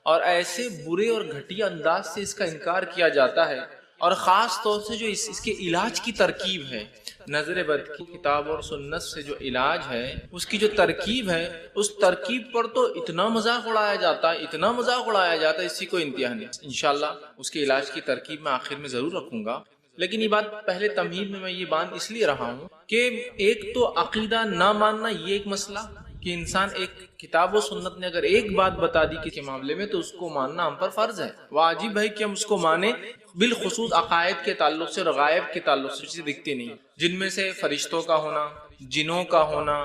اور ایسے برے اور گھٹیا انداز سے اس کا انکار کیا جاتا ہے، اور خاص طور سے جو اس کے علاج کی ترکیب ہے، نظر بد کی کتاب اور سنت سے جو علاج ہے اس کی جو ترکیب ہے، اس ترکیب پر تو اتنا مذاق اڑایا جاتا ہے، اتنا مذاق اڑایا جاتا ہے، اسی کو انتہا نہیں۔ انشاءاللہ اس کے علاج کی ترکیب میں آخر میں ضرور رکھوں گا، لیکن یہ بات پہلے تمہید میں یہ بات اس لیے رہا ہوں کہ ایک تو عقیدہ نہ ماننا یہ ایک مسئلہ، کہ انسان ایک کتاب و سنت نے اگر ایک بات بتا دی کسی معاملے میں تو اس کو ماننا ہم پر فرض ہے، واجب ہے کہ ہم اس کو مانیں، بالخصوص عقائد کے تعلق سے اور غائب کے تعلق سے چیزیں دکھتی نہیں، جن میں سے فرشتوں کا ہونا، جنوں کا ہونا،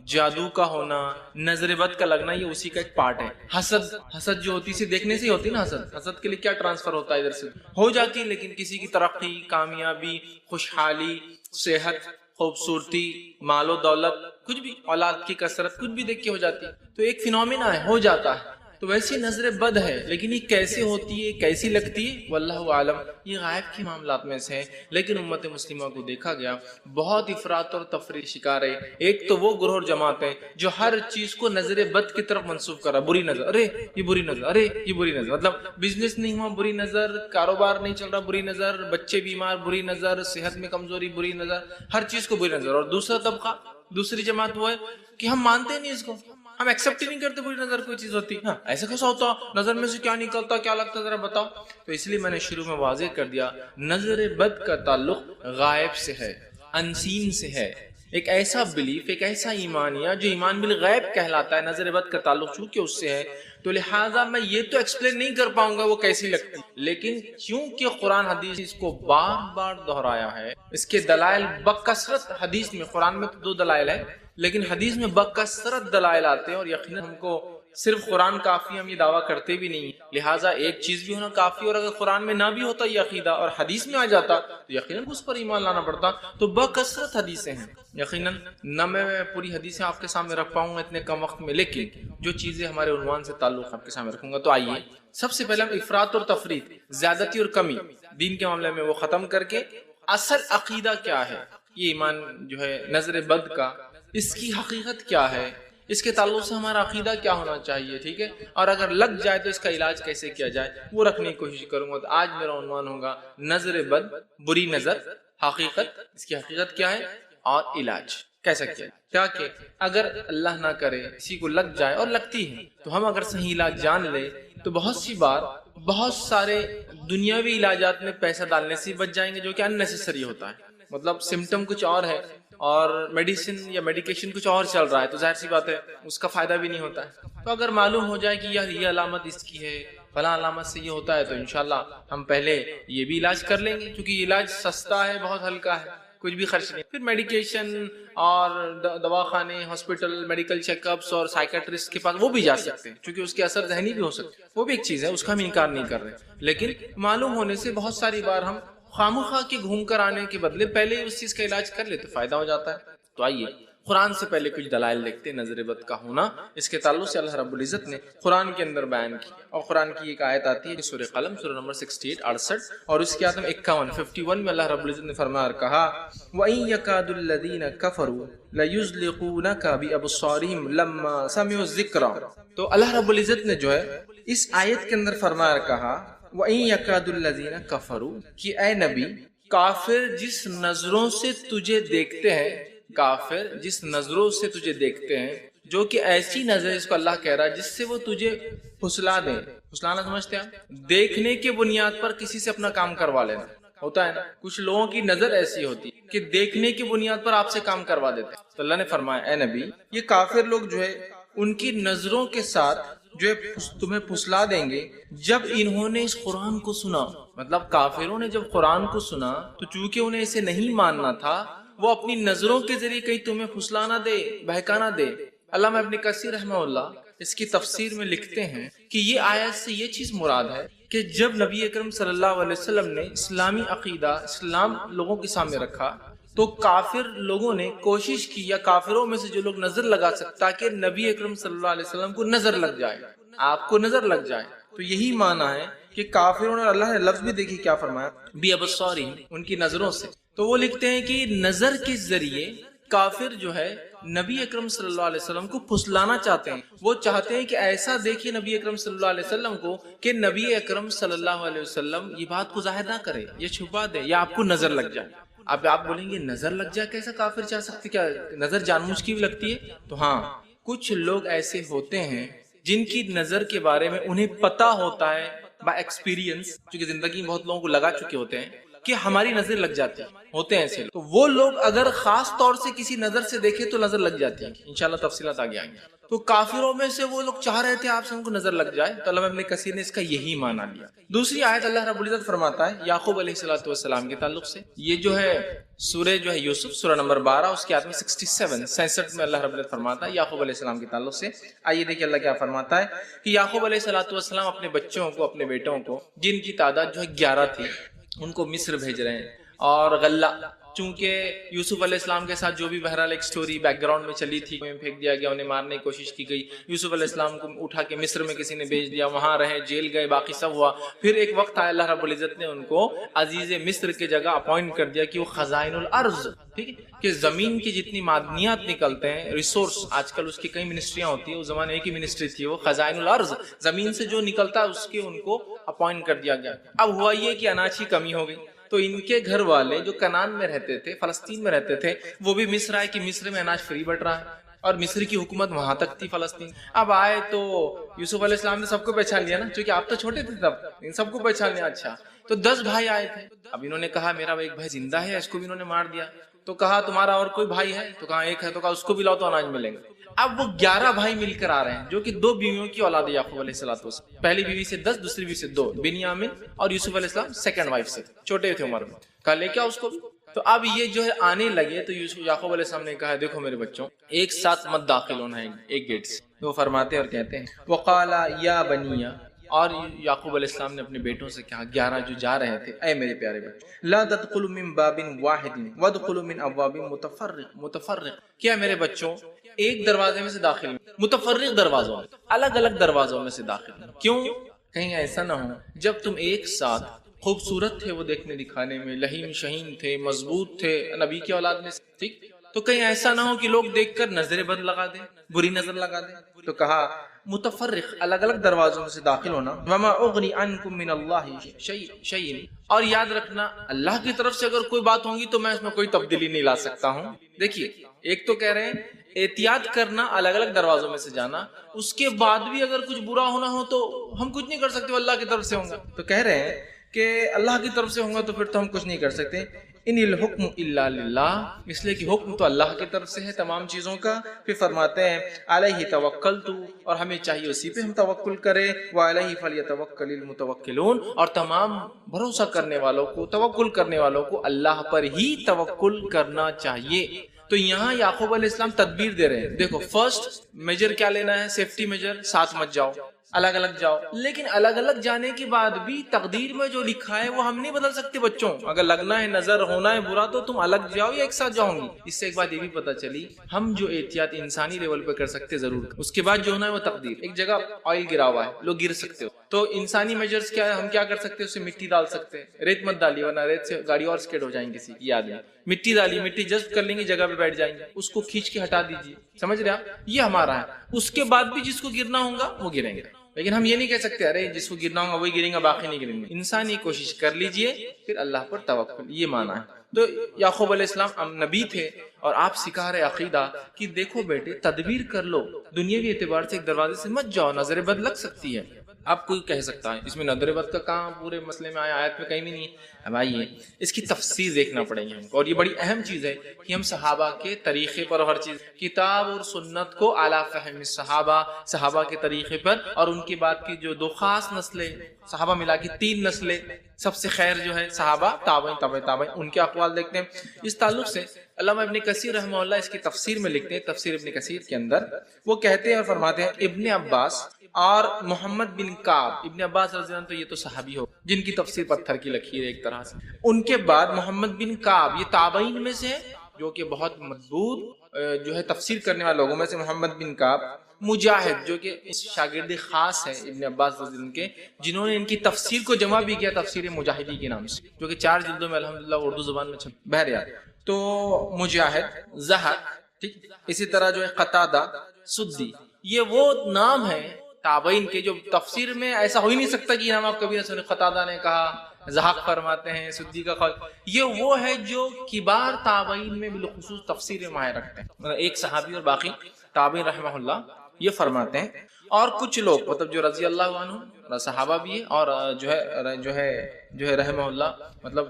جادو کا ہونا، نظر بد کا لگنا، یہ اسی کا ایک پارٹ ہے۔ حسد جو ہوتی ہے دیکھنے سے ہی ہوتی نا، حسد کے لیے کیا ٹرانسفر ہوتا ہے، ادھر سے ہو جاتی ہے، لیکن کسی کی ترقی، کامیابی، خوشحالی، صحت، خوبصورتی، مال و دولت، کچھ بھی، اولاد کی کثرت، کچھ بھی دیکھ کے ہو جاتی ہے، تو ایک فینومینا ہے، ہو جاتا ہے۔ تو ویسی نظر بد ہے، لیکن یہ کیسے ہوتی ہے، کیسی لگتی ہے، واللہ عالم، یہ غائب کے معاملات میں سے ہے۔ لیکن امت مسلمہ کو دیکھا گیا بہت افراط اور تفریط شکار ہے۔ ایک تو وہ گروہ اور جماعت ہے جو ہر چیز کو نظر بد کی طرف منسوب کر رہا، بری نظر، ارے یہ بری نظر، ارے یہ بری نظر، مطلب بزنس نہیں ہوا بری نظر، کاروبار نہیں چل رہا بری نظر، بچے بیمار بری نظر، صحت میں کمزوری بری نظر، ہر چیز کو بری نظر۔ اور دوسرا طبقہ، دوسری جماعت وہ ہے کہ ہم مانتے نہیں اس کو، ہم ایکسپٹ ہی نہیں کرتے بری نظر کوئی چیز ہوتی، ہاں ایسا کیسا ہوتا، نظر میں سے کیا نکلتا، کیا لگتا، ذرا بتاؤ۔ تو اس لیے میں نے شروع میں واضح کر دیا، نظر بد کا تعلق غائب سے ہے، انسین سے ہے، ایک ایسا بلیف، ایک ایسا ایمانیہ جو ایمان بالغیب کہلاتا ہے، نظر بد کا تعلق چونکہ اس سے ہے، تو لہٰذا میں یہ تو ایکسپلین نہیں کر پاؤں گا وہ کیسی لگتی، لیکن چونکہ قرآن حدیث اس کو بار بار دہرایا ہے، اس کے دلائل بکثرت حدیث میں، قرآن میں تو 2 دلائل ہے، لیکن حدیث میں بکثرت دلائل آتے ہیں، اور یقیناً ہم کو صرف قرآن کافی، ہم یہ دعویٰ کرتے بھی نہیں، لہٰذا ایک چیز بھی ہونا کافی، اور اگر قرآن میں نہ بھی ہوتا یہ عقیدہ اور حدیث میں آ جاتا تو یقیناً اس پر ایمان لانا پڑتا۔ تو بکثرت حدیثیں ہیں، یقیناً نہ میں پوری حدیثیں آپ کے سامنے رکھ پاؤں گا اتنے کم وقت میں، لیکن جو چیزیں ہمارے عنوان سے تعلق آپ کے سامنے رکھوں گا۔ تو آئیے سب سے پہلے ہم افراط اور تفریط، زیادتی اور کمی دین کے معاملے میں وہ ختم کر کے اصل عقیدہ کیا ہے، یہ ایمان جو ہے نظر بد کا، اس کی حقیقت کیا ہے، اس کے تعلق سے ہمارا عقیدہ کیا ہونا چاہیے، ٹھیک ہے، اور اگر لگ جائے تو اس کا علاج کیسے کیا جائے وہ رکھنے کی کوشش کروں گا۔ تو آج میرا عنوان ہوگا نظر بد، بری نظر، حقیقت، اس کی حقیقت کیا ہے اور علاج کیسا کیا ہے۔ کیا کہ اگر اللہ نہ کرے کسی کو لگ جائے، اور لگتی ہے، تو ہم اگر صحیح علاج جان لے تو بہت سی بار بہت سارے دنیاوی علاجات میں پیسہ ڈالنے سے بچ جائیں گے، جو کہ اننیسیسری ہوتا ہے، مطلب سمٹم کچھ اور ہے اور میڈیسن یا میڈیکیشن کچھ اور چل رہا ہے، تو ظاہر سی بات ہے اس کا فائدہ بھی نہیں ہوتا ہے۔ تو اگر معلوم ہو جائے کہ یار یہ علامت اس کی ہے، فلاں علامت سے یہ ہوتا ہے، تو انشاءاللہ ہم پہلے یہ بھی علاج کر لیں گے، کیونکہ یہ علاج سستا ہے، بہت ہلکا ہے، کچھ بھی خرچ نہیں۔ پھر میڈیکیشن اور دواخانے، ہاسپٹل، میڈیکل چیک اپس اور سائیکٹرسٹ کے پاس وہ بھی جا سکتے ہیں، کیونکہ اس کے اثر ذہنی بھی ہو سکتے ہیں، وہ بھی ایک چیز ہے، اس کا ہم انکار نہیں کر رہے، لیکن معلوم ہونے سے بہت ساری بار ہم خامخواہ کے گھوم کر آنے کے بدلے پہلے ہی اس چیز کا علاج کر لے تو فائدہ ہو جاتا ہے۔ تو آئیے قرآن سے پہلے کچھ دلائل دیکھتے ہیں نظر بد کا ہونا، اس کے تعلق سے اللہ رب العزت نے قرآن کے اندر بیان کی، اور قرآن کی ایک آیت آتی ہے سورہ قلم، سورہ نمبر 68 68، اور اس کی آیت 51 میں اللہ رب العزت نے فرمایا اور کہا وَإِن يَكَادُ الَّذِينَ كَفَرُوا لَيُزْلِقُونَكَ بِأَبْصَارِهِمْ لَمَّا سَمِعُوا الذِّكْرَ۔ تو اللہ رب العزت نے جو ہے اس آیت کے اندر فرمایا اور کہا وَإِن يَكَادُ الَّذِينَ كَفَرُوا، کہ اے نبی کافر جس نظروں سے تجھے دیکھتے ہیں، کافر جس نظروں سے تجھے دیکھتے ہیں، جو کہ ایسی نظر، اس کو اللہ کہہ رہا ہے جس سے وہ تجھے پھسلا دیں۔ پھسلانا سمجھتے ہیں، دیکھنے کے بنیاد پر کسی سے اپنا کام کروا لینا ہوتا ہے نا، کچھ لوگوں کی نظر ایسی ہوتی کہ دیکھنے کی بنیاد پر آپ سے کام کروا دیتے ہیں۔ تو اللہ نے فرمایا اے نبی یہ کافر لوگ جو ہے ان کی نظروں کے ساتھ جو ہے تمہیں پھسلا دیں گے جب انہوں نے اس قرآن کو سنا، مطلب کافروں نے جب قرآن کو سنا تو چونکہ انہیں اسے نہیں ماننا تھا، وہ اپنی نظروں کے ذریعے کہیں تمہیں پھسلانا دے، بہکانا دے۔ علامہ ابن کثیر رحمہ اللہ اس کی تفسیر میں لکھتے ہیں کہ یہ آیت سے یہ چیز مراد ہے کہ جب نبی اکرم صلی اللہ علیہ وسلم نے اسلامی عقیدہ، اسلام لوگوں کے سامنے رکھا تو کافر لوگوں نے کوشش کی، یا کافروں میں سے جو لوگ نظر لگا سکتا تاکہ نبی اکرم صلی اللہ علیہ وسلم کو نظر لگ جائے، آپ کو نظر لگ جائے۔ تو یہی معنی ہے کہ کافروں نے، اللہ نے لفظ بھی دیکھی کیا فرمایا، بِأَبْصَارِهِمْ، ان کی نظروں سے۔ تو وہ لکھتے ہیں کہ نظر کے ذریعے کافر جو ہے نبی اکرم صلی اللہ علیہ وسلم کو پھسلانا چاہتے ہیں. وہ چاہتے ہیں کہ ایسا دیکھیں نبی اکرم صلی اللہ علیہ وسلم کو کہ نبی اکرم صلی اللہ علیہ وسلم یہ بات کو ظاہر نہ کرے، یہ چھپا دے، یا آپ کو نظر لگ جائے. اب آپ بولیں گے نظر لگ جائے کیسا کافر چاہ سکتے، کیا نظر جان بوجھ کی بھی لگتی ہے؟ تو ہاں، کچھ لوگ ایسے ہوتے ہیں جن کی نظر کے بارے میں انہیں پتا ہوتا ہے با ایکسپیرینس، چونکہ زندگی میں بہت لوگوں کو لگا چکے ہوتے ہیں کہ ہماری نظر لگ جاتی ہے. ہوتے ہیں ایسے لوگ. تو وہ لوگ اگر خاص طور سے کسی نظر سے دیکھے تو نظر لگ جاتی ہے. انشاءاللہ تفصیلات آگے آئیں گے. تو کافروں میں سے وہ لوگ چاہ رہے تھے آپ سے ان کو نظر لگ جائے، تو علامہ ابن کثیر نے اس کا یہی معنی لیا. دوسری آیت اللہ رب العزت فرماتا ہے یعقوب علیہ السلام کے تعلق سے، یہ جو ہے سورہ جو ہے یوسف، سورہ نمبر 12 اس کی آیت میں 67 میں اللہ رب العزت فرماتا ہے یعقوب علیہ السلام کے تعلق سے. آئیے دیکھیں اللہ کیا فرماتا ہے کہ یعقوب علیہ السلام اپنے بچوں کو، اپنے بیٹوں کو، جن کی تعداد جو ہے 11 تھی، ان کو مصر بھیج رہے ہیں. اور غلہ، چونکہ یوسف علیہ السلام کے ساتھ جو بھی بہرحال ایک سٹوری بیک گراؤنڈ میں چلی تھی، پھینک دیا گیا، انہیں مارنے کی کوشش کی گئی، یوسف علیہ السلام کو اٹھا کے مصر میں کسی نے بھیج دیا، وہاں رہے، جیل گئے، باقی سب ہوا. پھر ایک وقت آیا اللہ رب العزت نے ان کو عزیز مصر کی جگہ اپوائنٹ کر دیا کہ وہ خزائن الارض، ٹھیک ہے، کہ زمین کی جتنی معدنیات نکلتے ہیں، ریسورس، آج کل اس کی کئی منسٹریاں ہوتی ہیں، اس زمانے ایک ہی منسٹری تھی، وہ خزائن الارض، زمین سے جو نکلتا ہے اس کے ان کو اپوائنٹ کر دیا گیا. اب ہوا یہ کہ اناج کی کمی ہو گئی، تو ان کے گھر والے جو کنعان میں رہتے تھے، فلسطین میں رہتے تھے، وہ بھی مصر آئے کہ مصر میں اناج فری بٹ رہا ہے، اور مصر کی حکومت وہاں تک تھی فلسطین. اب آئے تو یوسف علیہ السلام نے سب کو پہچان لیا نا، چونکہ آپ تو چھوٹے تھے تب، ان سب کو پہچان لیا. اچھا، تو 10 بھائی آئے تھے. اب انہوں نے کہا میرا ایک بھائی زندہ ہے، اس کو بھی انہوں نے مار دیا. تو کہا تمہارا اور کوئی بھائی ہے؟ تو کہا ایک ہے. تو کہا اس کو بھی لاؤ تو اناج ملیں گے. اب وہ 11 بھائی مل کر آ رہے ہیں، جو کہ 2 بیویوں کی اولاد ہے یعقوب علیہ السلام. پہلی بیوی سے 10، دوسری بیوی سے 2، بنیامین اور یوسف علیہ السلام سیکنڈ وائف سے، چھوٹے تھے عمر میں. کہا لے کے آؤ اس کو بھی. تو اب یہ جو ہے آنے لگے تو یعقوب علیہ السلام نے کہا دیکھو میرے بچوں، ایک ساتھ مت داخل ہونا ہے ایک گیٹ سے. وہ فرماتے اور کہتے ہیں وقال یا بنی، اور یعقوب علیہ السلام نے اپنے بیٹوں سے کہا، 11 جو جا رہے تھے، اے میرے پیارے بچے، لا تدخلوا من باب واحد وادخلوا من ابواب متفرق، کیا میرے بچوں ایک دروازے میں سے داخل، متفرق دروازوں میں، الگ الگ دروازوں میں سے داخل. کیوں؟ کہیں ایسا نہ ہو جب تم ایک ساتھ، خوبصورت تھے وہ دیکھنے دکھانے میں، لہیم شہین تھے، مضبوط تھے، نبی کی اولاد میں سے، ٹھیک، تو کہیں ایسا نہ ہو کہ لوگ دیکھ کر نظر بد لگا دیں، بری نظر لگا دیں. تو کہا متفرق، الگ الگ دروازوں میں سے داخل ہونا. وما اغنی عنکم من اللہ شیء، اور یاد رکھنا اللہ کی طرف سے اگر کوئی بات ہوگی تو میں اس میں کوئی تبدیلی نہیں لا سکتا ہوں. دیکھیے، ایک تو کہہ رہے ہیں احتیاط کرنا، الگ الگ دروازوں میں سے جانا، اس کے بعد بھی اگر کچھ برا ہونا ہو تو ہم کچھ نہیں کر سکتے، وہ اللہ کی طرف سے ہوں گا. تو کہہ رہے ہیں کہ اللہ کی طرف سے ہوں گا تو پھر تو ہم کچھ نہیں کر سکتے. ان الحکم الا للہ، اس لیے کہ حکم تو اللہ کی طرف سے ہے تمام چیزوں کا. پھر فرماتے ہیں علیہ توکلت، اور ہمیں چاہیے اسی پہ ہم توکل کریں. وعلیہ فلیتوکل المتوکلون، اور تمام بھروسہ کرنے والوں کو، توکل کرنے والوں کو اللہ پر ہی توکل کرنا چاہیے. تو یہاں یعقوب علیہ السلام تدبیر دے رہے ہیں. دیکھو، فرسٹ میجر کیا لینا ہے؟ سیفٹی میجر، ساتھ مت جاؤ، الگ الگ جاؤ. لیکن الگ الگ جانے کے بعد بھی تقدیر میں جو لکھا ہے وہ ہم نہیں بدل سکتے. بچوں، اگر لگنا ہے نظر ہونا ہے برا تو تم الگ جاؤ یا ایک ساتھ جاؤ گی. اس سے ایک بات یہ بھی پتہ چلی، ہم جو احتیاط انسانی لیول پہ کر سکتے ضرور، اس کے بعد جو ہونا ہے وہ تقدیر. ایک جگہ آئل گرا ہوا ہے، لوگ گر سکتے ہو، تو انسانی میجرز کیا ہے؟ ہم کیا کر سکتے ہیں؟ اس سے مٹی ڈال سکتے ہیں. ریت مت ڈالیے ورنہ ریت سے گاڑی اور اسکیڈ ہو جائیں کسی کی. یاد ہے، مٹی ڈالیے، مٹی جذب کر لیں گے، جگہ پہ بیٹھ جائیں گے، اس کو کھینچ کے ہٹا دیجیے. سمجھ رہے آپ؟ یہ ہمارا ہے. اس کے بعد بھی جس کو گرنا ہوگا وہ گریں گے. لیکن ہم یہ نہیں کہہ سکتے ارے جس کو گرنا ہوگا وہی گریں گا، باقی نہیں گریں گے. انسانی کوشش کر لیجئے، پھر اللہ پر توکل، یہ معنی ہے. تو یعقوب علیہ السلام نبی تھے اور آپ سکھا رہے عقیدہ کہ دیکھو بیٹے، تدبیر کر لو، دنیاوی اعتبار سے ایک دروازے سے مت جاؤ، نظر بد لگ سکتی ہے. اب کوئی کہہ سکتا ہے اس میں نظر بد کا کہاں پورے مسئلے میں آیا، آیت میں کہیں بھی نہیں ہے. اب آئیے اس کی تفسیر دیکھنا پڑے گی ہم کو، اور یہ بڑی اہم چیز ہے کہ ہم صحابہ کے طریقے پر، ہر چیز کتاب اور سنت کو اعلیٰ فہم صحابہ کے طریقے پر، اور ان کے بعد کی جو 2 خاص نسلیں، صحابہ ملا کے 3 نسلیں، سب سے خیر جو ہے صحابہ، تابعین، تابعین، ان کے اقوال دیکھتے ہیں. اس تعلق سے علامہ ابن کثیر رحمہ اللہ اس کی تفسیر میں لکھتے ہیں، تفسیر ابن کثیر کے اندر وہ کہتے ہیں اور فرماتے ہیں ابن عباس اور محمد بن کعب، ابن عباس رضی اللہ عنہ تو یہ تو صحابی ہو جن کی تفسیر پتھر کی لکیر ہے ایک طرح سے. ان کے بعد محمد بن کعب، یہ تابعین میں سے جو کہ بہت مضبوط جو ہے تفسیر کرنے والے لوگوں میں سے محمد بن کعب. مجاہد جو کہ اس شاگرد خاص ہے ابن عباس رضی اللہ عنہ کے، جنہوں نے ان کی تفسیر کو جمع بھی کیا تفسیر مجاہدی کے نام سے، جو کہ 4 جلدوں میں الحمدللہ اردو زبان میں چھپی. بہرحال تو مجاہد، زہق، ٹھیک. اسی طرح جو ہے قتادہ، سدی، یہ وہ نام ہے تابعین کے جو تفسیر میں ایسا ہو ہی نہیں سکتا کہ یہ نام آپ کبھی نہ سنے. قتادہ نے کہا، ضحاک فرماتے ہیں، سدی کا قول. یہ وہ ہے جو کبار تابعین میں بالخصوص تفسیر میں ماہر رکھتے ہیں، مطلب ایک صحابی اور باقی تابعین رحمہ اللہ یہ فرماتے ہیں. اور کچھ لوگ مطلب جو رضی اللہ عنہ صحابہ بھی ہے اور جو ہے رحمہ اللہ مطلب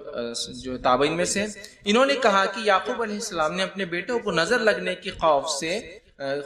جو تابعین میں سے، انہوں نے کہا کہ یعقوب علیہ السلام نے اپنے بیٹوں کو نظر لگنے کے خوف سے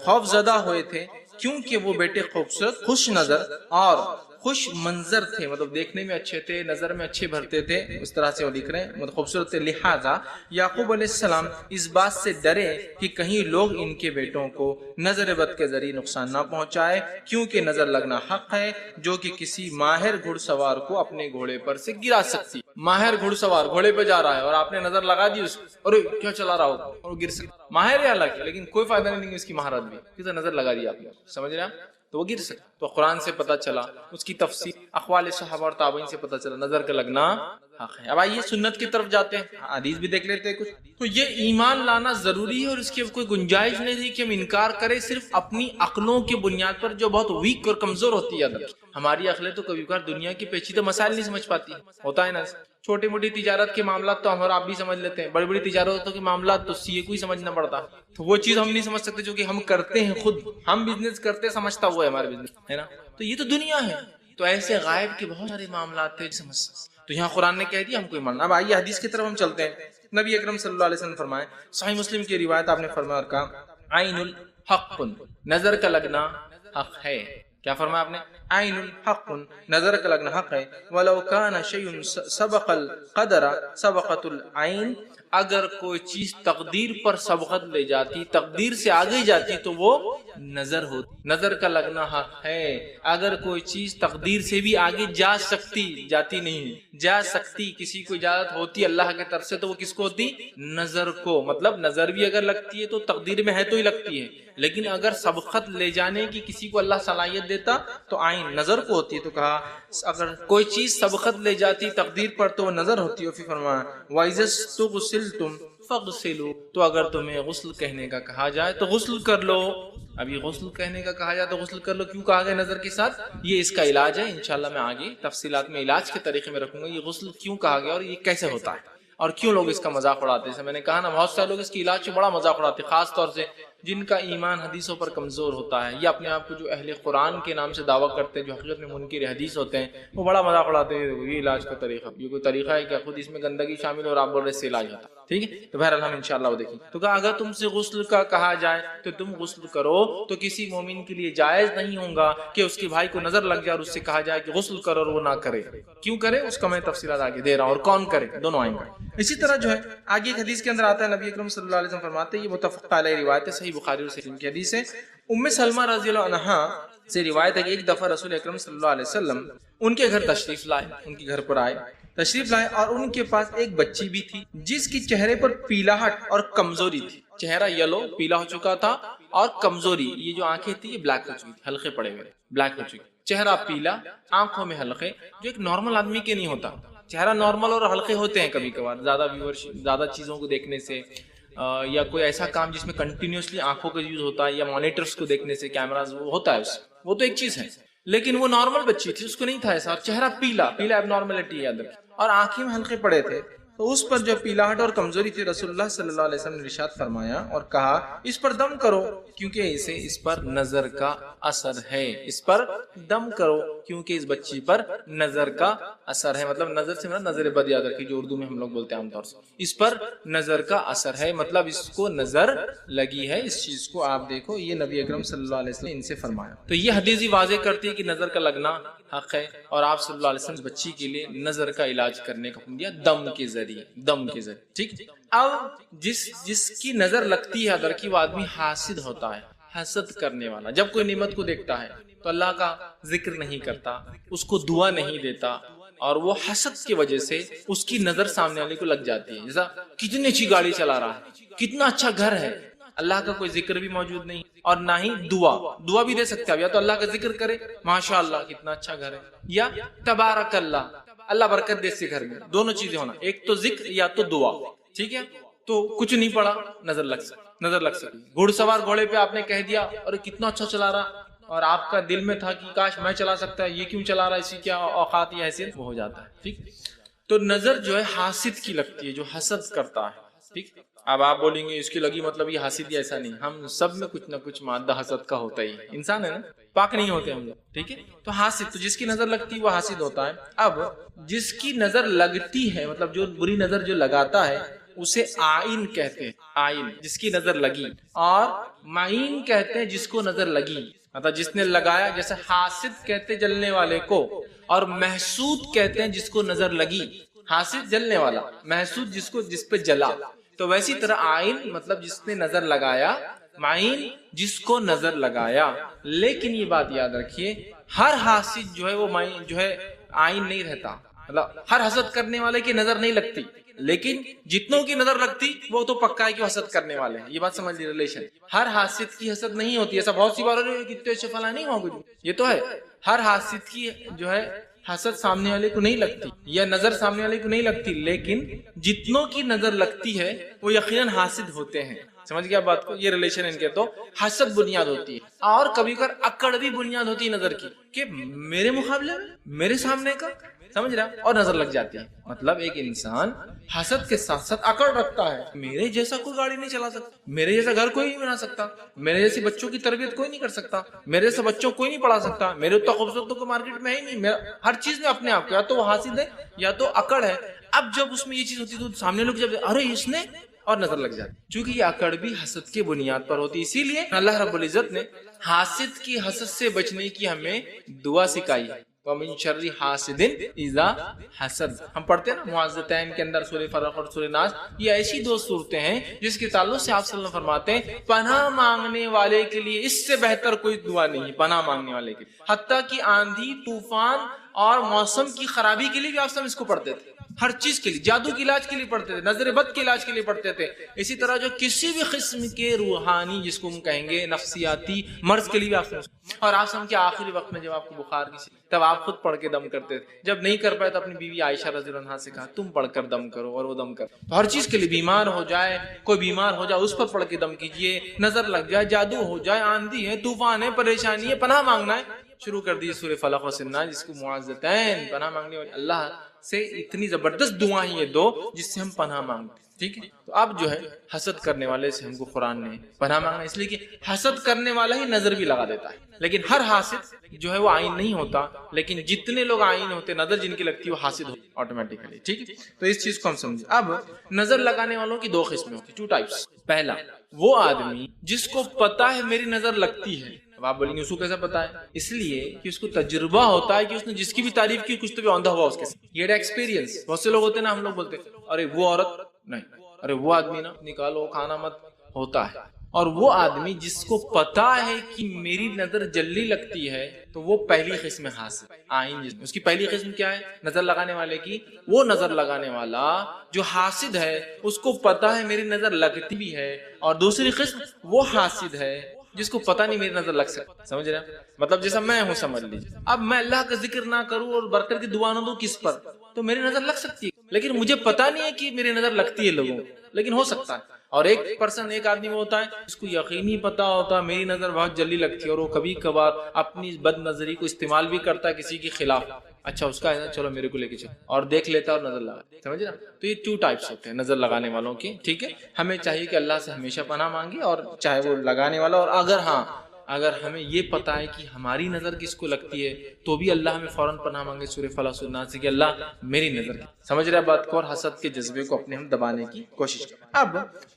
خوف زدہ ہوئے تھے، کیونکہ وہ بیٹے خوبصورت، خوش نظر اور خوش منظر تھے، مطلب دیکھنے میں اچھے تھے، نظر میں اچھے بھرتے تھے، اس طرح سے وہ لکھ رہے ہیں، مطلب خوبصورت تھے. لہذا یعقوب علیہ السلام اس بات سے ڈرے کہ کہیں لوگ ان کے بیٹوں کو نظر بد کے ذریعے نقصان نہ پہنچائے، کیونکہ نظر لگنا حق ہے جو کہ کسی ماہر گھڑ سوار کو اپنے گھوڑے پر سے گرا سکتی. ماہر گھڑ سوار گھوڑے پہ جا رہا ہے اور آپ نے نظر لگا دی اس کو، اور کیا چلا رہا ہوگا اور گر سکتا. ماہر ہے الگ، لیکن کوئی فائدہ نہیں کہ اس کی مہارت بھی، کسی نظر لگا دی آپ نے، سمجھ رہے ہیں، تو وہ گر سکتا. تو قرآن سے پتہ چلا، اس کی تفسیر اقوال صحابہ اور تابعین سے پتہ چلا نظر کا لگنا حق ہے. اب آئیے سنت کی طرف جاتے ہیں، حدیث بھی دیکھ لیتے ہیں کچھ. تو یہ ایمان لانا ضروری ہے اور اس کی کوئی گنجائش نہیں ہے کہ ہم انکار کریں صرف اپنی عقلوں کی بنیاد پر جو بہت ویک اور کمزور ہوتی ہے. ہماری عقلیں تو کبھی کبھار دنیا کی پیچیدہ مسائل نہیں سمجھ پاتی، ہوتا ہے نا. چھوٹی موٹی تجارت کے معاملات تو ہم اور آپ بھی سمجھ لیتے ہیں، بڑی بڑی تجارتوں کے معاملات تو سی اے کو ہی سمجھنا پڑتا. تو وہ چیز ہم نہیں سمجھ سکتے جو کہ ہم کرتے ہیں، خود ہم بزنس کرتے سمجھتا ہوا ہے ہمارا بزنس، ہے نا. تو یہ تو دنیا ہے. تو ایسے غائب کے بہت سارے معاملات تھے سمجھ. تو یہاں قرآن نے کہہ دیا ہم کو ایمان. اب آئیے حدیث کی طرف ہم چلتے ہیں. نبی اکرم صلی اللہ علیہ وسلم فرمائے، صحیح مسلم کی روایت، آپ نے فرمایا اور کہا عین الحق، نظر کا لگنا حق ہے. کیا فرمایا آپ نے؟ عین الحق، نظر کا لگنا حق ہے. ولو کان شیء سبق القدر سبقت العین، اگر کوئی چیز تقدیر پر سبقت لے جاتی، تقدیر سے آگے جاتی تو وہ نظر ہوتی. نظر کا لگنا حق ہے. اگر کوئی چیز تقدیر سے بھی آگے جا سکتی، جاتی نہیں، جا سکتی، کسی کو اجازت ہوتی اللہ کی طرف سے، تو وہ کس کو ہوتی؟ نظر کو. مطلب نظر بھی اگر لگتی ہے تو تقدیر میں ہے تو ہی لگتی ہے، لیکن اگر سبقت لے جانے کی کسی کو اللہ صلاحیت دیتا تو عین نظر کو ہوتی ہے. تو کہا اگر کوئی چیز سبقت لے جاتی تقدیر پر تو وہ نظر ہوتی ہے. پھر فرمایا وَإِذَا اسْتُغْسِلْتُمْ فَاغْسِلُوا، تو اگر تمہیں غسل کہنے کا کہا جائے تو غسل کر لو. ابھی غسل کہنے کا کہا جائے تو غسل کر لو، کیوں کہا گیا نظر کے ساتھ؟ یہ اس کا علاج ہے. انشاءاللہ میں آگے تفصیلات میں علاج کے طریقے میں رکھوں گا یہ غسل کیوں کہا گیا اور یہ کیسے ہوتا ہے اور کیوں لوگ اس کا مذاق اڑاتے ہیں. جیسے میں نے کہا نا، بہت سارے لوگ اس کی علاج سے بڑا مذاق اڑاتے ہیں، خاص طور سے جن کا ایمان حدیثوں پر کمزور ہوتا ہے یا اپنے آپ کو جو اہل قرآن کے نام سے دعویٰ کرتے ہیں، جو حقیقت میں منکر حدیث ہوتے ہیں، وہ بڑا مذاق اڑاتے ہیں. یہ علاج کا طریقہ، یہ کوئی طریقہ ہے کہ خود اس میں گندگی شامل اور آپ بول رہے سے علاج ہوتا ہے. ٹھیک ہے، تو بہرحال ہم انشاءاللہ وہ دیکھیں. تو کہا اگر تم سے غسل کا کہا جائے تو تم غسل کرو. تو کسی مومن کے لیے جائز نہیں ہوگا کہ اس کے بھائی کو نظر لگ جائے اور اس سے کہا جائے کہ غسل کرو اور وہ نہ کرے. کیوں کرے اس کا میں تفصیلات آگے دے رہا ہوں، اور کون کرے دونوں آئیں گے. اسی طرح جو ہے آگے ایک حدیث کے اندر آتا ہے، نبی اکرم صلی اللہ علیہ وسلم فرماتے ہیں، یہ متفق علیہ روایت ہے، صحیح بخاری اور مسلم کی حدیث ہے. ام سلمہ رضی اللہ عنہا سے روایت ہے کہ ایک دفعہ رسول اکرم صلی اللہ علیہ وسلم ان کے گھر تشریف لائے، ان کے گھر پر آئے تشریف لائے، اور ان کے پاس ایک بچی بھی تھی جس کی چہرے پر پیلاہٹ اور کمزوری تھی. چہرہ یلو پیلا ہو چکا تھا اور کمزوری، یہ جو آنکھیں تھی یہ بلیک ہو چکی تھی، حلقے پڑے ہوئے بلیک ہو چکی. چہرہ پیلا، آنکھوں میں حلقے، جو ایک نارمل آدمی کے نہیں ہوتا. چہرہ نارمل اور حلقے ہوتے ہیں کبھی کبھار زیادہ چیزوں کو دیکھنے سے، یا کوئی ایسا کام جس میں کنٹینیوسلی آنکھوں کا یوز ہوتا ہے یا مانیٹرز کو دیکھنے سے، کیمراز، وہ ہوتا ہے اس، وہ تو ایک چیز ہے. لیکن وہ نارمل بچی تھی، اس کو نہیں تھا ایسا، اور چہرہ پیلا ایب نارملٹی یاد رکھیں، اور آنکھیں میں حلقے پڑے تھے. تو اس پر جو پیلاہٹ اور کمزوری تھی، رسول اللہ صلی اللہ علیہ وسلم نے ارشاد فرمایا اور کہا اس پر دم کرو کیونکہ اس پر نظر کا اثر ہے. اس پر دم کرو کیونکہ اس بچی پر نظر کا اثر ہے. مطلب نظر سے نظر بد یاد رکھیں، جو اردو میں ہم لوگ بولتے ہیں عام طور سے. اس پر نظر کا اثر ہے، مطلب اس کو نظر لگی ہے، اس چیز کو آپ دیکھو. یہ نبی اکرم صلی اللہ علیہ وسلم نے ان سے فرمایا. تو یہ حدیث ہی واضح کرتی ہے کہ نظر کا لگنا حق ہے، اور آپ صلی اللہ علیہ وسلم بچی کے لیے نظر کا علاج کرنے کا حکم دیا دم کے ذریعے. ٹھیک. اب جس کی نظر لگتی ہے ادھر کی، وہ آدمی حاسد ہوتا ہے، حسد کرنے والا. جب کوئی نعمت کو دیکھتا ہے تو اللہ کا ذکر نہیں کرتا، اس کو دعا نہیں دیتا، اور وہ حسد کی وجہ سے اس کی نظر سامنے والے کو لگ جاتی ہے. جیسا کتنی اچھی گاڑی چلا رہا ہے، کتنا اچھا گھر ہے، اللہ کا کوئی ذکر بھی موجود نہیں اور نہ ہی دعا بھی دے سکتے ہیں. یا تو اللہ کا ذکر کرے، ماشاء اللہ کتنا اچھا گھر ہے، یا تبارک اللہ برکت دے سے گھر میں. دونوں چیزیں ہونا، ایک تو ذکر یا تو دعا. ٹھیک ہے، تو کچھ نہیں پڑا نظر لگ سکتا. نظر لگ سکتی ہے. گھڑ سوار گھوڑے پہ آپ نے کہہ دیا اور کتنا اچھا چلا رہا، اور آپ کا دل میں تھا کہ کاش میں چلا سکتا ہے، یہ کیوں چلا رہا ہے، اسی کیا اوقات یا حیثیت، وہ ہو جاتا ہے. ٹھیک. تو نظر جو ہے حاسد کی لگتی ہے، جو حسد کرتا ہے. ٹھیک. اب آپ بولیں گے اس کی لگی مطلب یہ حاسد ہی، ایسا نہیں. ہم سب میں کچھ نہ کچھ مادہ حسد کا ہوتا ہی ہے. انسان ہے نا، پاک نہیں ہوتے ہم لوگ. ٹھیک ہے. تو حاسد، تو جس کی نظر لگتی ہے وہ حاسد ہوتا ہے. اب جس کی نظر لگتی ہے، مطلب جو بری نظر جو لگاتا ہے، اسے آئین کہتے ہیں. آئین جس کی نظر لگی، اور معین کہتے ہیں جس کو نظر لگی، مطلب جس نے لگایا. جیسے حاسد کہتے جلنے والے کو، اور محسود کہتے ہیں جس کو نظر لگی. حاسد جلنے والا، محسود جس پہ جلا. تو ویسی طرح آئین مطلب جس نے نظر لگایا، معین جس کو نظر لگایا. لیکن یہ بات یاد رکھیے، ہر حاسد جو ہے وہ معین جو ہے آئین نہیں رہتا. مطلب ہر حسد کرنے والے کی نظر نہیں لگتی، لیکن جتنوں کی نظر لگتی وہ تو پکا ہے کہ حسد کرنے والے ہیں. یہ بات سمجھ لی ریلیشن. ہر حاسد کی حسد نہیں ہوتی. ایسا بہت سی بار کتنے اچھے فلاں نہیں ہوں، یہ تو ہے. ہر حاسد کی جو ہے حسد سامنے والے کو نہیں لگتی، یا نظر سامنے والے کو نہیں لگتی، لیکن جتنوں کی نظر لگتی ہے وہ یقیناً حاسد ہوتے ہیں. سمجھ گیا بات کو؟ یہ ریلیشن ان کے. تو حسد بنیاد ہوتی ہے، اور کبھی کبھار اکڑ بھی بنیاد ہوتی ہے نظر کی، کہ میرے مقابلے میں میرے سامنے کا، سمجھ رہا، اور نظر لگ جاتی ہے. مطلب ایک انسان حسد کے ساتھ ساتھ اکڑ رکھتا ہے، میرے جیسا کوئی گاڑی نہیں چلا سکتا، میرے جیسا گھر کوئی نہیں بنا سکتا، میرے جیسی بچوں کی تربیت کوئی نہیں کر سکتا، میرے جیسے بچوں کوئی نہیں پڑھا سکتا، میرے اتنا خوبصورت تو کوئی مارکیٹ میں ہے ہی نہیں. ہر چیز میں اپنے آپ کو، یا تو وہ حاسد ہے یا تو اکڑ ہے. اب جب اس میں یہ چیز ہوتی ہے تو سامنے لوگ جب ارے اس نے، اور نظر لگ جاتی. چونکہ یہ اکڑ بھی حسد کی بنیاد پر ہوتی، اسی لیے اللہ رب العزت نے حاسد کی حسد سے بچنے کی ہمیں دعا سکھائی ہے. وَمِن شَرِّ حَاسِدٍ إِذَا حَسَدَ. ہم پڑھتے ہیں نا معوذتین کے اندر سورہ فلق اور سورہ ناس. یہ ایسی دو صورتیں ہیں جس کے تعلق سے آپ صلی اللہ علیہ وسلم فرماتے ہیں پناہ مانگنے والے کے لیے اس سے بہتر کوئی دعا نہیں ہے. پناہ مانگنے والے کے لیے، حتیٰ کہ آندھی طوفان اور موسم کی خرابی کے لیے بھی آپ صلی اللہ علیہ وسلم اس کو پڑھتے تھے. ہر چیز کے لیے، جادو کے علاج کے لیے پڑھتے تھے، نظر بد کے علاج کے لیے پڑھتے تھے. اسی طرح جو کسی بھی قسم کے روحانی، جس کو ہم کہیں گے نفسیاتی مرض کے لیے بھی آپ سے. اور آپ سم کے آخری وقت میں جب آپ کو بخار کی، تب آپ خود پڑھ کے دم کرتے تھے. جب نہیں کر پائے تو اپنی بیوی عائشہ رضی اللہ عنہا سے کہا تم پڑھ کر دم کرو، اور وہ دم کر. تو ہر چیز کے لیے، بیمار ہو جائے، کوئی بیمار ہو جائے اس پر پڑھ کے دم کیجئے، نظر لگ جائے، جادو ہو جائے، آندھی ہے، طوفان ہے، پریشانی ہے، پناہ مانگنا ہے. شروع کر دی سورہ فلق و سنہ، جس کو معوذتین، پناہ مانگنے والے. اللہ سے اتنی زبردست دعائیں یہ دو جس سے ہم پناہ مانگتے. ٹھیک ہے. تو اب جو ہے حسد کرنے والے سے ہم کو قرآن نے پناہ مانگنا، اس لیے کہ حسد کرنے والا ہی نظر بھی لگا دیتا ہے. لیکن ہر حاسد جو ہے وہ عین نہیں ہوتا، لیکن جتنے لوگ عین ہوتے، نظر جن کی لگتی ہے وہ حاسد ہوتے آٹومیٹیکلی. ٹھیک ہے. تو اس چیز کو ہم سمجھیں. اب نظر لگانے والوں کی دو قسمیں ہوتی، 2 ٹائپس. پہلا وہ آدمی جس کو پتا ہے میری نظر لگتی ہے. اب آپ بولیں گے اس کو کیسے پتا ہے؟ اس لیے کہ اس کو تجربہ ہوتا ہے کہ اس نے جس کی بھی تعریف کی کچھ تو بھی اندھا ہوا اس کے ساتھ. یہ ایکسپیرینس. بہت سے لوگ ہوتے ہیں نا، ہم لوگ بولتے ہیں ارے وہ عورت نہیں، ارے وہ آدمی نا نکالو کھانا مت، ہوتا ہے. اور وہ آدمی جس کو پتا ہے کہ میری نظر جلدی لگتی ہے، تو وہ پہلی قسم حاسد آئین. اس کی پہلی قسم کیا ہے نظر لگانے والے کی؟ وہ نظر لگانے والا جو حاسد ہے اس کو پتا ہے میری نظر لگتی بھی ہے. اور دوسری قسم وہ حاسد ہے جس کو پتا نہیں میری نظر لگ سکتی. سمجھ رہے ہیں؟ مطلب جیسا میں ہوں سمجھ لیجیے. اب میں اللہ کا ذکر نہ کروں اور برکت کی دعا نہ دوں کس پر، تو میری نظر لگ سکتی ہے، لیکن مجھے پتا نہیں ہے کہ میری نظر لگتی ہے لوگوں، لیکن ہو سکتا ہے. اور ایک آدمی ہوتا ہے اس کو یقینی پتا ہوتا ہے میری نظر بہت جلدی لگتی ہے، اور وہ کبھی کبھار اپنی بد نظری کو استعمال بھی کرتا ہے کسی کے خلاف. اچھا اس کا ہے نا، چلو میرے کو لے کے چلو، اور دیکھ لیتا ہے اور نظر لگا. سمجھ نا؟ تو یہ 2 ٹائپس ہوتے ہیں نظر لگانے والوں کے. ٹھیک ہے. ہمیں چاہیے کہ اللہ سے ہمیشہ پناہ مانگے، اور چاہے وہ لگانے والا، اور اگر ہمیں یہ پتا ہے کہ ہماری نظر کس کو لگتی ہے تو بھی اللہ ہمیں فوراً پناہ مانگے سورہ فلق و ناس سے کہ اللہ میری نظر کی. سمجھ رہے بات کو؟ اور حسد کے جذبے کو اپنے ہم دبانے کی کوشش کریں. اب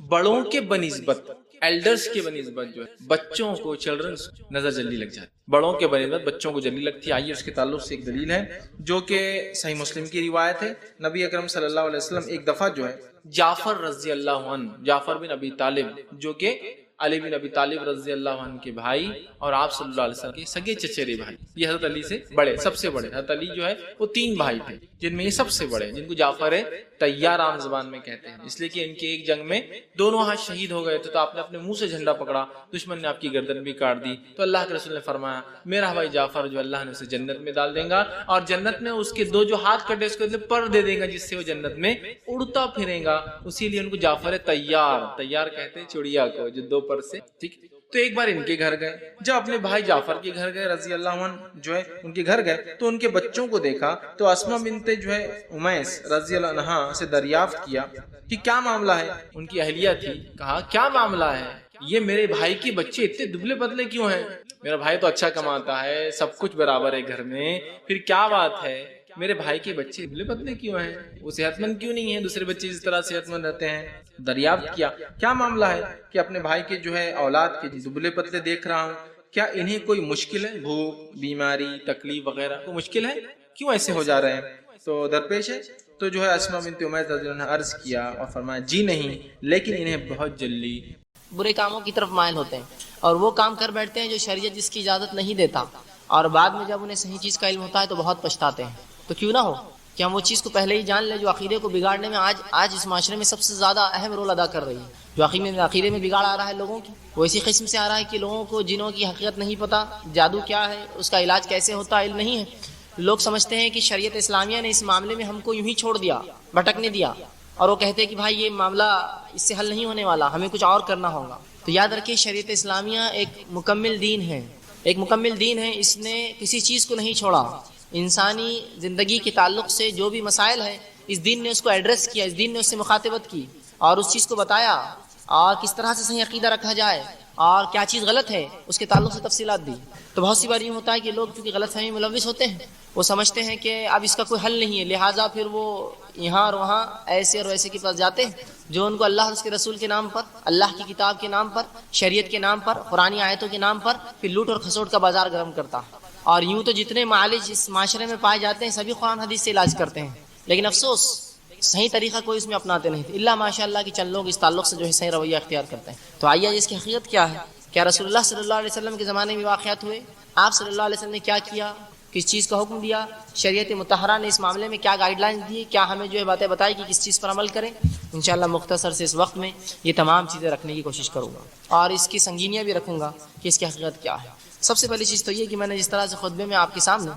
بڑوں کے بنسبت، ایلڈرز کے بنسبت جو ہے بچوں کو، چلڈرنس نظر جلدی لگ جاتی. بڑوں کے بنسبت بچوں کو جلدی لگتی ہے. آئیے اس کے تعلق سے ایک دلیل ہے جو کہ صحیح مسلم کی روایت ہے. نبی اکرم صلی اللہ علیہ وسلم ایک دفعہ جو ہے جعفر رضی اللہ عنہ، جعفر بن ابی طالب جو کہ علی بن ابی طالب رضی اللہ عنہ کے بھائی اور آپ صلی اللہ علیہ وسلم کے سگے چچیرے بھائی، یہ حضرت علی سے بڑے، سب سے بڑے۔ حضرت علی جو ہے وہ 3 بھائی تھے جن میں یہ سب سے بڑے، جن کو جعفر طیار عام زبان میں کہتے ہیں، اس لیے کہ ان کے ایک جنگ میں دونوں ہاتھ شہید ہو گئے تھے، تو آپ نے اپنے منہ سے جھنڈا پکڑا، دشمن نے آپ کی گردن بھی کاٹ دی، تو اللہ کے رسول نے فرمایا میرا بھائی جعفر جو اللہ نے اسے جنت میں ڈال دے گا، اور جنت میں اس کے 2 جو ہاتھ کٹے اس کو پر دے دے گا جس سے وہ جنت میں اڑتا پھرے گا، اسی لیے ان کو جعفر طیار کہتے ہیں چڑیا کو جو 2 پر سے، ٹھیک۔ تو ایک بار ان کے گھر گئے، جب اپنے بھائی جعفر کے گھر گئے رضی اللہ عنہ جو ہے ان کے گھر گئے تو ان کے بچوں کو دیکھا، تو اسما بنت جو ہے امیس رضی اللہ عنہا سے دریافت کیا کہ کیا معاملہ ہے، ان کی اہلیہ تھی، کہا کیا معاملہ ہے، یہ میرے بھائی کے بچے اتنے دبلے پتلے کیوں ہیں؟ میرا بھائی تو اچھا کماتا ہے، سب کچھ برابر ہے گھر میں، پھر کیا بات ہے میرے بھائی کے بچے دبلے پتلے کیوں ہیں، وہ صحت مند کیوں نہیں ہیں، دوسرے بچے اس طرح صحت مند رہتے ہیں؟ دریافت کیا کیا معاملہ ہے کہ اپنے بھائی کے جو ہے اولاد کے دبلے پتلے دیکھ رہا ہوں، کیا انہیں کوئی مشکل ہے، بھوک بیماری تکلیف وغیرہ کوئی مشکل ہے، کیوں ایسے ہو جا رہے ہیں؟ تو درپیش ہے تو جو ہے اسما بنت امیس رضی اللہ عنہ عرض کیا اور فرمایا جی نہیں، لیکن انہیں بہت جلدی برے کاموں کی طرف مائل ہوتے ہیں اور وہ کام کر بیٹھتے ہیں جو شریعت جس کی اجازت نہیں دیتا، اور بعد میں جب انہیں صحیح چیز کا علم ہوتا ہے تو بہت پچھتاتے ہیں۔ تو کیوں نہ ہو کہ ہم وہ چیز کو پہلے ہی جان لیں جو عقیدے کو بگاڑنے میں آج اس معاشرے میں سب سے زیادہ اہم رول ادا کر رہی ہے۔ جو عقیدے میں بگاڑ آ رہا ہے لوگوں کی، وہ اسی قسم سے آ رہا ہے کہ لوگوں کو جنوں کی حقیقت نہیں پتہ، جادو کیا ہے، اس کا علاج کیسے ہوتا ہے علم نہیں ہے۔ لوگ سمجھتے ہیں کہ شریعت اسلامیہ نے اس معاملے میں ہم کو یوں ہی چھوڑ دیا، بھٹکنے دیا، اور وہ کہتے ہیں کہ بھائی یہ معاملہ اس سے حل نہیں ہونے والا، ہمیں کچھ اور کرنا ہوگا۔ تو یاد رکھیں شریعت اسلامیہ ایک مکمل دین ہے، ایک مکمل دین ہے، اس نے کسی چیز کو نہیں چھوڑا۔ انسانی زندگی کے تعلق سے جو بھی مسائل ہیں اس دین نے اس کو ایڈریس کیا، اس دین نے اس سے مخاطبت کی اور اس چیز کو بتایا، اور کس طرح سے صحیح عقیدہ رکھا جائے اور کیا چیز غلط ہے اس کے تعلق سے تفصیلات دی۔ تو بہت سی بار یہ ہوتا ہے کہ لوگ چونکہ غلط فہمی ملوث ہوتے ہیں، وہ سمجھتے ہیں کہ اب اس کا کوئی حل نہیں ہے، لہٰذا پھر وہ یہاں اور وہاں ایسے اور ویسے کے پاس جاتے ہیں جو ان کو اللہ اور اس کے رسول کے نام پر، اللہ کی کتاب کے نام پر، شریعت کے نام پر، قرآنی آیتوں کے نام پر پھر لوٹ اور کھسوٹ کا بازار گرم کرتا ہے۔ اور یوں تو جتنے معالج اس معاشرے میں پائے جاتے ہیں سبھی قرآن حدیث سے علاج کرتے ہیں، لیکن افسوس صحیح طریقہ کوئی اس میں اپناتے نہیں، اللہ ماشاء اللہ کی چند لوگ اس تعلق سے جو ہے صحیح رویہ اختیار کرتے ہیں۔ تو آئیے اس کی حقیقت کیا ہے، کیا رسول اللہ صلی اللہ علیہ وسلم کے زمانے میں واقعات ہوئے، آپ صلی اللہ علیہ وسلم نے کیا کیا، کس چیز کا حکم دیا، شریعت مطہرہ نے اس معاملے میں کیا گائیڈ لائنز دی، کیا ہمیں جو ہے باتیں بتائی کہ کس چیز پر عمل کریں۔ انشاءاللہ مختصر سے اس وقت میں یہ تمام چیزیں رکھنے کی کوشش کروں گا اور اس کی سنگینیاں بھی رکھوں گا کہ اس کی حقیقت کیا ہے۔ سب سے پہلی چیز تو یہ کہ میں نے جس طرح سے خطبے میں آپ کے سامنے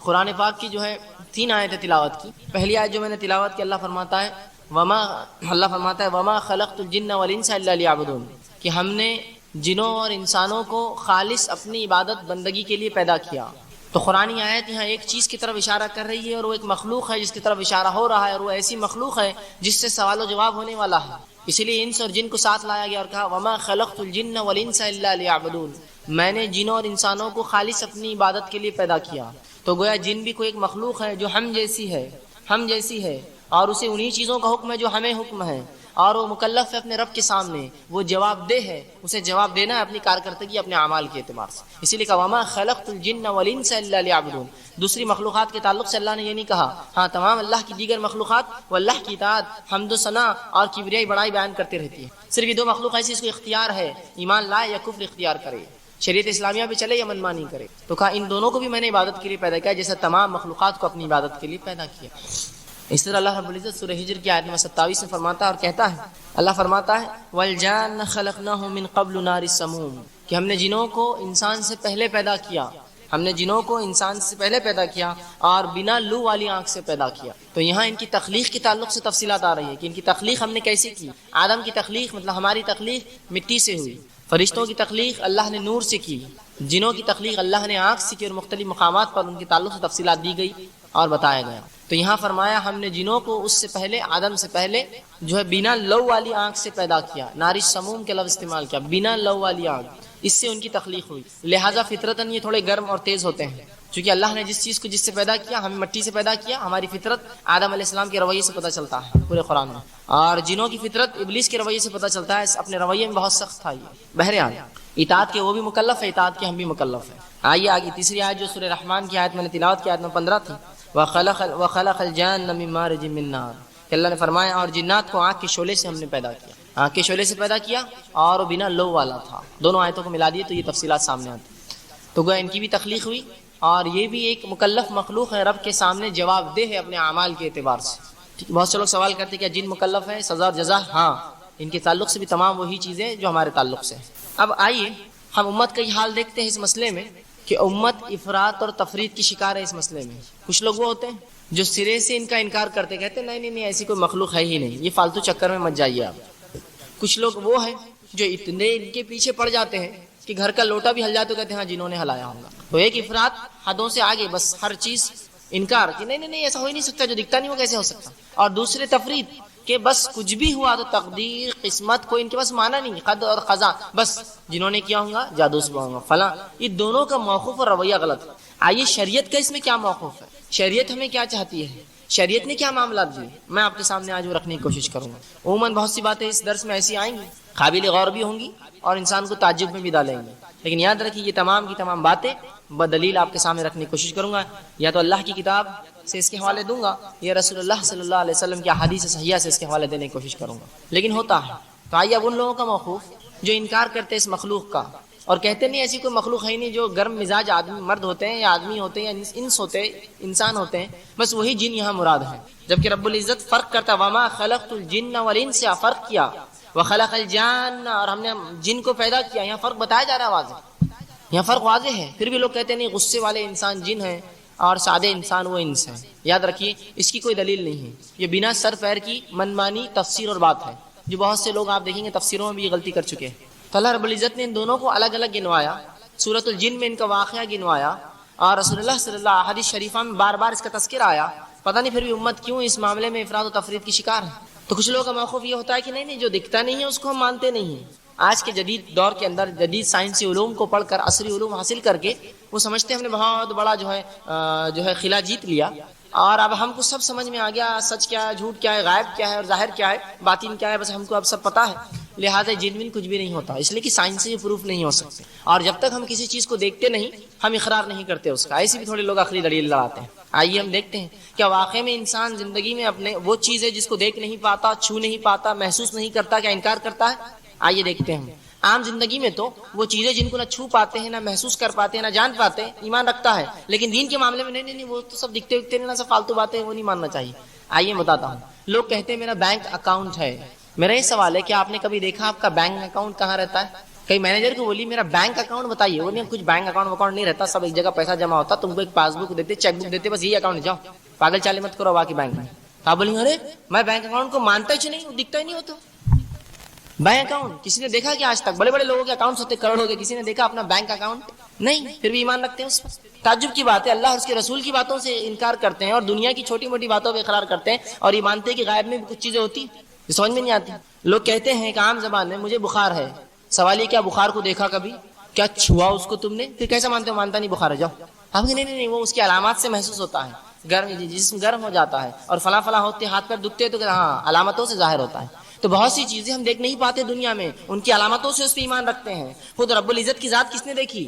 قرآن پاک کی جو ہے 3 آیتیں تلاوت کی۔ پہلی آیت جو میں نے تلاوت کی، اللہ فرماتا ہے وما خلقت الجن والانس الا لیعبدون، کہ ہم نے جنوں اور انسانوں کو خالص اپنی عبادت بندگی کے لیے پیدا کیا۔ تو قرآنی آیت یہاں ایک چیز کی طرف اشارہ کر رہی ہے اور وہ ایک مخلوق ہے جس کی طرف اشارہ ہو رہا ہے، اور وہ ایسی مخلوق ہے جس سے سوال و جواب ہونے والا ہے، اسی لیے انس اور جن کو ساتھ لایا گیا اور کہا وما خلقت الجن والانس الا لیعبدون، میں نے جنوں اور انسانوں کو خالص اپنی عبادت کے لیے پیدا کیا۔ تو گویا جن بھی کوئی ایک مخلوق ہے جو ہم جیسی ہے اور اسے انہی چیزوں کا حکم ہے جو ہمیں حکم ہے، اور وہ مکلف ہے اپنے رب کے سامنے، وہ جواب دہ ہے، اسے جواب دینا ہے اپنی کارکردگی اپنے اعمال کے اعتبار سے، اسی لیے کہا وما خلقت الجن والانس الا لیعبدون۔ دوسری مخلوقات کے تعلق سے اللہ نے یہ نہیں کہا، ہاں تمام اللہ کی دیگر مخلوقات وہ اللہ کی اطاعت، حمد و ثنا اور کبریائی بڑائی بیان کرتے رہتی ہے، صرف یہ 2 مخلوق ایسی اس کو اختیار ہے ایمان لائے یا کفر اختیار کرے، شریعت اسلامیہ پہ چلے یا منمانی کرے۔ تو کہا ان دونوں کو بھی میں نے عبادت کے لیے پیدا کیا جیسے تمام مخلوقات کو اپنی عبادت کے لیے پیدا کیا۔ اس طرح اللہ رب العزت سورہ ہجر کی آیت نمبر 27 میں فرماتا ہے اور کہتا ہے، اللہ فرماتا ہے والجان خلقناه من قبل نار السموم، کہ ہم نے جنوں کو انسان سے پہلے پیدا کیا، ہم نے جنوں کو انسان سے پہلے پیدا کیا اور بنا لو والی آنکھ سے پیدا کیا۔ تو یہاں ان کی تخلیق کے تعلق سے تفصیلات آ رہی ہے کہ ان کی تخلیق ہم نے کیسے کی۔ آدم کی تخلیق مطلب ہماری تخلیق مٹی سے ہوئی، فرشتوں کی تخلیق اللہ نے نور سے کی، جنوں کی تخلیق اللہ نے آنکھ سے کی، اور مختلف مقامات پر ان کے تعلق سے تفصیلات دی گئی اور بتایا گیا۔ تو یہاں فرمایا ہم نے جنوں کو اس سے پہلے آدم سے پہلے جو ہے بنا لو والی آنکھ سے پیدا کیا، ناری سموم کے لفظ استعمال کیا، بنا لو والی آنکھ، اس سے ان کی تخلیق ہوئی، لہٰذا فطرتاً یہ تھوڑے گرم اور تیز ہوتے ہیں، چونکہ اللہ نے جس چیز کو جس سے پیدا کیا، ہمیں مٹی سے پیدا کیا، ہماری فطرت آدم علیہ السلام کے رویے سے پتہ چلتا ہے پورے قرآن میں، اور جنوں کی فطرت ابلیس کے رویے سے پتہ چلتا ہے، اپنے رویے میں بہت سخت تھا یہ۔ بہرحال اطاعت کے وہ بھی مکلف ہے، اطاعت کے ہم بھی مکلف ہیں۔ آئیے آگے تیسری آیت جو سورہ رحمان کی آیت میں نے تلاوت کی، آیت نمبر 15 تھی، وَخَلَقَ الْجَانَّ مِن مَارِجٍ مِّن نَّارٍ، کہ اللہ نے فرمایا اور جنات کو آگ کے شعلے سے ہم نے پیدا کیا۔ آنکھ کے شعلے سے پیدا کیا اور وہ بنا لو والا تھا. دونوں آیتوں کو ملا دیے تو یہ تفصیلات سامنے آتی. تو گویا ان کی بھی تخلیق ہوئی اور یہ بھی ایک مکلف مخلوق ہے، رب کے سامنے جواب دہ ہے اپنے اعمال کے اعتبار سے. بہت سے لوگ سوال کرتے ہیں کہ جن مکلف ہیں، سزا اور جزا. ہاں، ان کے تعلق سے بھی تمام وہی چیزیں جو ہمارے تعلق سے. اب آئیے ہم امت کا یہ حال دیکھتے ہیں اس مسئلے میں کہ امت افراط اور تفریط کی شکار ہے اس مسئلے میں. کچھ لوگ وہ ہوتے ہیں جو سرے سے ان کا انکار کرتے، کہتے ہیں نہیں ایسی کوئی مخلوق ہے ہی نہیں، یہ فالتو چکر میں مت جائیے آپ. کچھ لوگ وہ ہیں جو اتنے ان کے پیچھے پڑ جاتے ہیں کہ گھر کا لوٹا بھی ہل جائے تو کہتے ہیں ہاں جنہوں نے ہلایا ہوگا. تو ایک افراط حدوں سے آگے، بس ہر چیز انکار کہ نہیں ایسا ہو ہی نہیں سکتا، جو دکھتا نہیں وہ کیسے ہو سکتا. اور دوسرے تفریط کہ بس کچھ بھی ہوا تو تقدیر قسمت کو ان کے پاس مانا نہیں، قدر اور قضا بس جنہوں نے کیا ہوگا جادو سے ہوں گا فلاں. یہ دونوں کا موقف اور رویہ غلط ہے. آئیے شریعت کا اس میں کیا موقف ہے، شریعت ہمیں کیا چاہتی ہے، شریعت نے کیا معاملات دیے، میں آپ کے سامنے آج وہ رکھنے کی کوشش کروں گا. عموماً بہت سی باتیں اس درس میں ایسی آئیں گی، قابل غور بھی ہوں گی اور انسان کو تعجب میں بھی ڈالیں گی، لیکن یاد رکھیے یہ تمام کی تمام باتیں بدلیل آپ کے سامنے رکھنے کی کوشش کروں گا. یا تو اللہ کی کتاب سے اس کے حوالے دوں گا یا رسول اللہ صلی اللہ علیہ وسلم کی احادیث صحیحہ سے اس کے حوالے دینے کی کوشش کروں گا. لیکن ہوتا ہے تو آئیے اب ان لوگوں کا موقوف جو انکار کرتے اس مخلوق کا اور کہتے نہیں ایسی کوئی مخلوق ہے ہی نہیں، جو گرم مزاج آدمی مرد ہوتے ہیں یا آدمی ہوتے ہیں یا انس ہوتے ہیں انسان ہوتے ہیں، بس وہی جن یہاں مراد ہے. جبکہ رب العزت فرق کرتا، وما خلقت الجن والانس سے فرق کیا، وخلق الجان، اور ہم نے جن کو پیدا کیا. یہاں فرق بتایا جا رہا ہے واضح، یہاں فرق واضح ہے. پھر بھی لوگ کہتے ہیں نہیں غصے والے انسان جن ہیں اور سادے انسان وہ انس ہیں. یاد رکھیے اس کی کوئی دلیل نہیں ہے، یہ بنا سر پیر کی منمانی تفسیر اور بات ہے جو بہت سے لوگ آپ دیکھیں گے تفسیروں میں بھی یہ غلطی کر چکے ہیں. تو اللہ رب العزت نے ان دونوں کو الگ الگ گنوایا، سورۃ الجن میں ان کا واقعہ گنوایا اور رسول اللہ صلی اللہ علیہ حدیث شریفہ میں بار بار اس کا تذکرہ آیا. پتہ نہیں پھر بھی امت کیوں اس معاملے میں افراط و تفریط کی شکار ہے. تو کچھ لوگوں کا موقف یہ ہوتا ہے کہ نہیں جو دکھتا نہیں ہے اس کو ہم مانتے نہیں ہیں. آج کے جدید دور کے اندر جدید سائنسی علوم کو پڑھ کر عصری علوم حاصل کر کے وہ سمجھتے ہیں ہم نے بہت بڑا جو ہے خلا جیت لیا اور اب ہم کو سب سمجھ میں آ گیا، سچ کیا ہے، جھوٹ کیا ہے، غائب کیا ہے اور ظاہر کیا ہے، باطن کیا ہے، بس ہم کو اب سب پتہ ہے. لہٰذا جن کچھ بھی نہیں ہوتا، اس لیے کہ سائنس سے پروف نہیں ہو سکتے. اور جب تک ہم کسی چیز کو دیکھتے نہیں ہم اقرار نہیں کرتے اس کا. ایسے بھی تھوڑے لوگ عقلی دلیل لڑاتے ہیں. آئیے ہم دیکھتے ہیں کیا واقعے میں انسان زندگی میں اپنے وہ چیز ہے جس کو دیکھ نہیں پاتا، چھو نہیں پاتا، محسوس نہیں کرتا، کیا انکار کرتا ہے؟ آئیے دیکھتے ہیں. عام زندگی میں تو وہ چیزیں جن کو نہ چھو پاتے ہیں، نہ محسوس کر پاتے ہیں، نہ جان پاتے ہیں، ایمان رکھتا ہے. لیکن دین کے معاملے میں نہیں وہ تو سب دکھتے وکھتے نہیں، سب فالتو باتیں ہیں، وہ نہیں ماننا چاہیے. آئیے بتاتا ہوں. لوگ کہتے ہیں میرا بینک اکاؤنٹ ہے. میرا یہ سوال ہے کہ آپ نے کبھی دیکھا آپ کا بینک اکاؤنٹ کہاں رہتا ہے؟ کئی مینیجر کو بولی میرا بینک اکاؤنٹ بتائیے، وہ نہیں کچھ بینک اکاؤنٹ نہیں رہتا، سب ایک جگہ پیسہ جمع ہوتا، تم کو ایک پاس بک دیتے، چیک بک دیتے، بس یہی اکاؤنٹ جاؤ پاگل چالے مت کرو باقی بینک میں. آپ بولیں ارے میں بینک اکاؤنٹ کو مانتا ہی نہیں، وہ دکھتا ہی نہیں ہوتا. بینک اکاؤنٹ کسی نے دیکھا کہ آج تک؟ بڑے بڑے لوگوں کے اکاؤنٹس ہوتے کروڑوں کے، کسی نے دیکھا اپنا بینک اکاؤنٹ؟ نہیں. پھر بھی ایمان رکھتے ہیں اس پر. تعجب کی بات ہے، اللہ اور اس کے رسول کی باتوں سے انکار کرتے ہیں اور دنیا کی چھوٹی موٹی باتوں پہ اقرار کرتے ہیں اور یہ مانتے ہیں کہ غائب میں بھی کچھ چیزیں ہوتی ہیں. یہ سمجھ میں نہیں آتی. لوگ کہتے ہیں کہ عام زبان میں مجھے بخار ہے. سوال یہ کیا بخار کو دیکھا کبھی؟ کیا چھوا اس کو تم نے؟ پھر کیسا مانتے ہو؟ مانتا نہیں بخار ہے جاؤ. ہم نہیں وہ اس کی علامات سے محسوس ہوتا ہے، جسم گرم ہو جاتا ہے اور فلاں فلاں ہوتے، ہاتھ پیر دکھتے تو ہاں علامتوں سے ظاہر ہوتا ہے. تو بہت سی چیزیں ہم دیکھ نہیں پاتے دنیا میں، ان کی علامتوں سے اس پہ ایمان رکھتے ہیں. خود رب العزت کی ذات کس نے دیکھی؟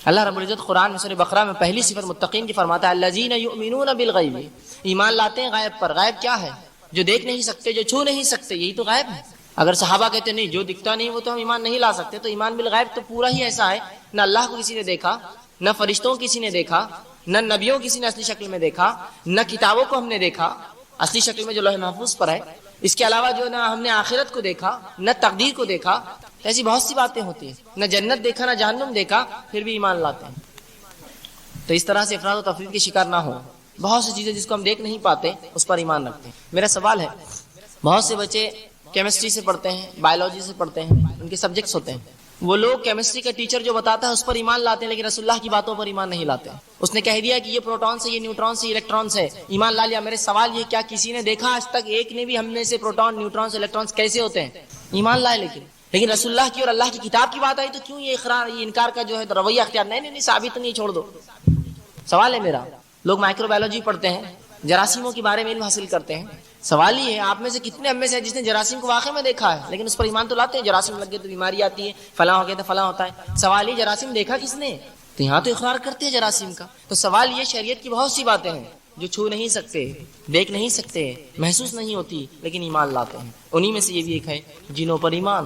اللہ رب العزت قرآن میں سورہ بقرہ میں پہلی صفت متقین کی فرماتا ہے الذین یؤمنون بالغیب، ایمان لاتے ہیں غیب پر. غیب کیا ہے؟ جو دیکھ نہیں سکتے، جو چھو نہیں سکتے، یہی تو غیب ہے. اگر صحابہ کہتے نہیں جو دکھتا نہیں وہ تو ہم ایمان نہیں لا سکتے، تو ایمان بالغیب تو پورا ہی ایسا ہے، نہ اللہ کو کسی نے دیکھا، نہ فرشتوں کسی نے دیکھا، نہ نبیوں کسی نے اصلی شکل میں دیکھا، نہ کتابوں کو ہم نے دیکھا اصلی شکل میں جو لوح محفوظ پر ہے. اس کے علاوہ جو نہ ہم نے آخرت کو دیکھا، نہ تقدیر کو دیکھا. ایسی بہت سی باتیں ہوتی ہیں، نہ جنت دیکھا نہ جہنم دیکھا، پھر بھی ایمان لاتے ہیں. تو اس طرح سے افراد و تفریط کے شکار نہ ہو. بہت سی چیزیں جس کو ہم دیکھ نہیں پاتے اس پر ایمان رکھتے ہیں. میرا سوال ہے، بہت سے بچے کیمسٹری سے پڑھتے ہیں، بایولوجی سے پڑھتے ہیں، ان کے سبجیکٹس ہوتے ہیں، وہ لوگ کیمسٹری کا ٹیچر جو بتاتا ہے اس پر ایمان لاتے ہیں لیکن رسول اللہ کی باتوں پر ایمان نہیں لاتے. اس نے کہہ دیا کہ یہ پروٹونس ہے، یہ نیوٹرونس ہے، یہ الیکٹرونس ہے، ایمان لا لیا. میرے سوال یہ کیا کسی نے دیکھا آج تک ایک نے بھی ہم میں سے پروٹون نیوٹرونس الیکٹرونس کیسے ہوتے ہیں؟ ایمان لائے. لیکن رسول اللہ کی اور اللہ کی کتاب کی بات آئی تو کیوں یہ اقرار، یہ انکار کا جو ہے رویہ اختیار؟ نہیں ثابت نہیں، چھوڑ دو. سوال ہے میرا، لوگ مائکرو بایولوجی پڑھتے ہیں، جراثیموں کے بارے میں علم حاصل کرتے ہیں. سوال یہ ہے آپ میں سے کتنے ہم میں سے جس نے جراثیم کو واقعی میں دیکھا ہے لیکن اس پر ایمان تو لاتے ہیں؟ جراثیم لگ گئے تو بیماری آتی ہے، فلاں ہو گیا تو فلاں ہوتا ہے. سوال یہ جراثیم دیکھا کس نے؟ تو یہاں تو اقرار کرتے ہیں جراثیم کا. تو سوال یہ شریعت کی بہت سی باتیں ہیں جو چھو نہیں سکتے، دیکھ نہیں سکتے، محسوس نہیں ہوتی، لیکن ایمان لاتے ہیں. انہی میں سے یہ بھی ایک ہے جنوں پر ایمان.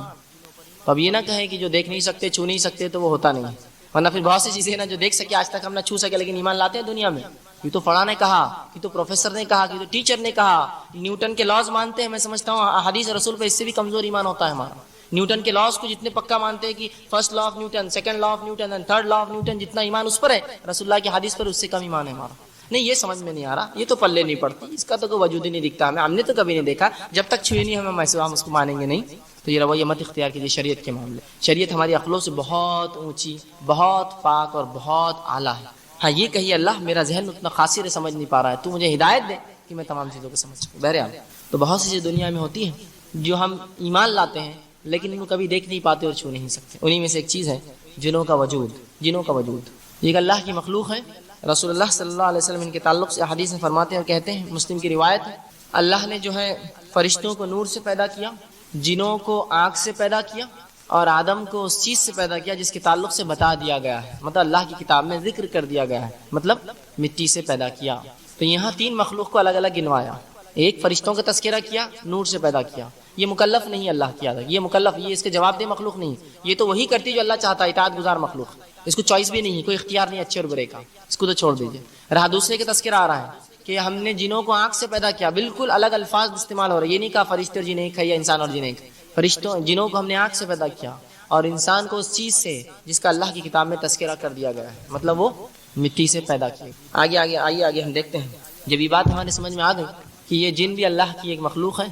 اب یہ نہ کہیں کہ جو دیکھ نہیں سکتے، چھو نہیں سکتے تو وہ ہوتا نہیں، ورنہ پھر بہت سی چیزیں نا جو دیکھ سکے آج تک ہم نہ چھو سکے لیکن ایمان لاتے ہیں دنیا میں. یہ تو فلاں نے کہا، یہ تو پروفیسر نے کہا، یہ تو ٹیچر نے کہا، نیوٹن کے لاز مانتے ہیں. میں سمجھتا ہوں حدیث رسول پہ اس سے بھی کمزور ایمان ہوتا ہے ہمارا. نیوٹن کے لاز کو جتنے پکا مانتے ہیں کہ first law of Newton, second law of Newton and third law of Newton, جتنا ایمان اس پر ہے رسول اللہ کی حدیث پر اس سے کم ایمان ہے ہمارا. نہیں، یہ سمجھ میں نہیں آ رہا، یہ تو پلے نہیں پڑتی، اس کا تو کوئی وجود ہی نہیں دکھتا ہمیں، ہم نے تو کبھی نہیں دیکھا. جب تک چھوئی نہیں ہم اس کو مانیں گے نہیں. تو یہ رویہ مت اختیار کیجیے شریعت کے معاملے. شریعت ہماری عقلوں سے بہت اونچی، بہت پاک اور بہت اعلیٰ ہے. ہاں یہ کہیے اللہ میرا ذہن اتنا قاصر ہے، سمجھ نہیں پا رہا ہے، تو مجھے ہدایت دے کہ میں تمام چیزوں کو سمجھ سکوں. بہرحال تو بہت سی چیزیں دنیا میں ہوتی ہیں جو ہم ایمان لاتے ہیں لیکن ان کو کبھی دیکھ نہیں پاتے اور چھو نہیں سکتے. انہی میں سے ایک چیز ہے جنوں کا وجود. جنوں کا وجود یہ ایک اللہ کی مخلوق ہے. رسول اللہ صلی اللہ علیہ وسلم ان کے تعلق سے حدیث میں فرماتے ہیں اور کہتے ہیں، مسلم کی روایت ہے، اللہ نے جو ہے فرشتوں کو نور سے پیدا کیا، جنوں کو آنکھ سے پیدا کیا، اور آدم کو اس چیز سے پیدا کیا جس کے تعلق سے بتا دیا گیا ہے، مطلب اللہ کی کتاب میں ذکر کر دیا گیا ہے، مطلب مٹی سے پیدا کیا. تو یہاں تین مخلوق کو الگ الگ گنوایا. ایک فرشتوں کا تذکرہ کیا، نور سے پیدا کیا. یہ مکلف نہیں اللہ کیا تھا، یہ مکلف، یہ اس کے جواب دہ مخلوق نہیں. یہ تو وہی کرتی جو اللہ چاہتا ہے، اطاعت گزار مخلوق. اس کو چوائس بھی نہیں ہے، کوئی اختیار نہیں اچھے اور برے کا، اس کو تو چھوڑ دیجیے. رہا دوسرے کا تذکرہ آ رہا ہے کہ ہم نے جنوں کو آنکھ سے پیدا کیا. بالکل الگ الفاظ استعمال ہو رہے ہیں. یہ نہیں کہا فرشتے اور جن ایک ہے یا انسان اور جن ایک. فرشتوں جنوں کو ہم نے آنکھ سے پیدا کیا اور انسان کو اس چیز سے جس کا اللہ کی کتاب میں تذکرہ کر دیا گیا ہے، مطلب وہ مٹی سے پیدا کیے. آگے ہم دیکھتے ہیں. جب یہ بات ہمارے سمجھ میں آ گئی کہ یہ جن بھی اللہ کی ایک مخلوق ہے،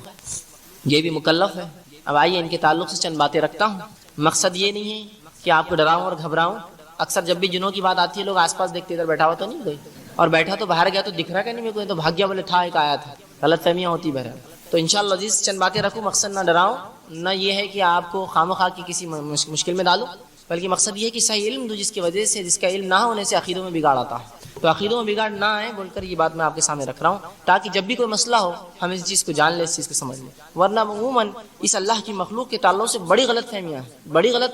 یہ بھی مکلف ہے، اب آئیے ان کے تعلق سے چند باتیں رکھتا ہوں. مقصد یہ نہیں ہے کہ آپ کو ڈراؤں اور گھبراؤں. اکثر جب بھی جنوں کی بات آتی ہے لوگ آس پاس دیکھتے ادھر بیٹھا ہوا تو نہیں کوئی، اور بیٹھا تو باہر گیا تو دکھ رہا کہ نہیں میرے کو، تو بھاگ گیا بولے تھا ایک آیا تھا. غلط فہمیاں ہوتی بہرحال. تو انشاءاللہ عزیز چند باتیں رکھوں. مقصد نہ ڈراؤں، نہ یہ ہے کہ آپ کو خواہ کی کسی مشکل میں ڈالوں، بلکہ مقصد یہ ہے کہ صحیح علم دو، جس کی وجہ سے، جس کا علم نہ ہونے سے عقیدوں میں بگاڑ آتا ہے. تو عقیدوں میں بگاڑ نہ آئے بول کر یہ بات میں آپ کے سامنے رکھ رہا ہوں، تاکہ جب بھی کوئی مسئلہ ہو ہم اس چیز کو جان لیں، اس چیز کو سمجھ لیں. ورنہ عموماً اس اللہ کی مخلوق کے تعلق سے بڑی غلط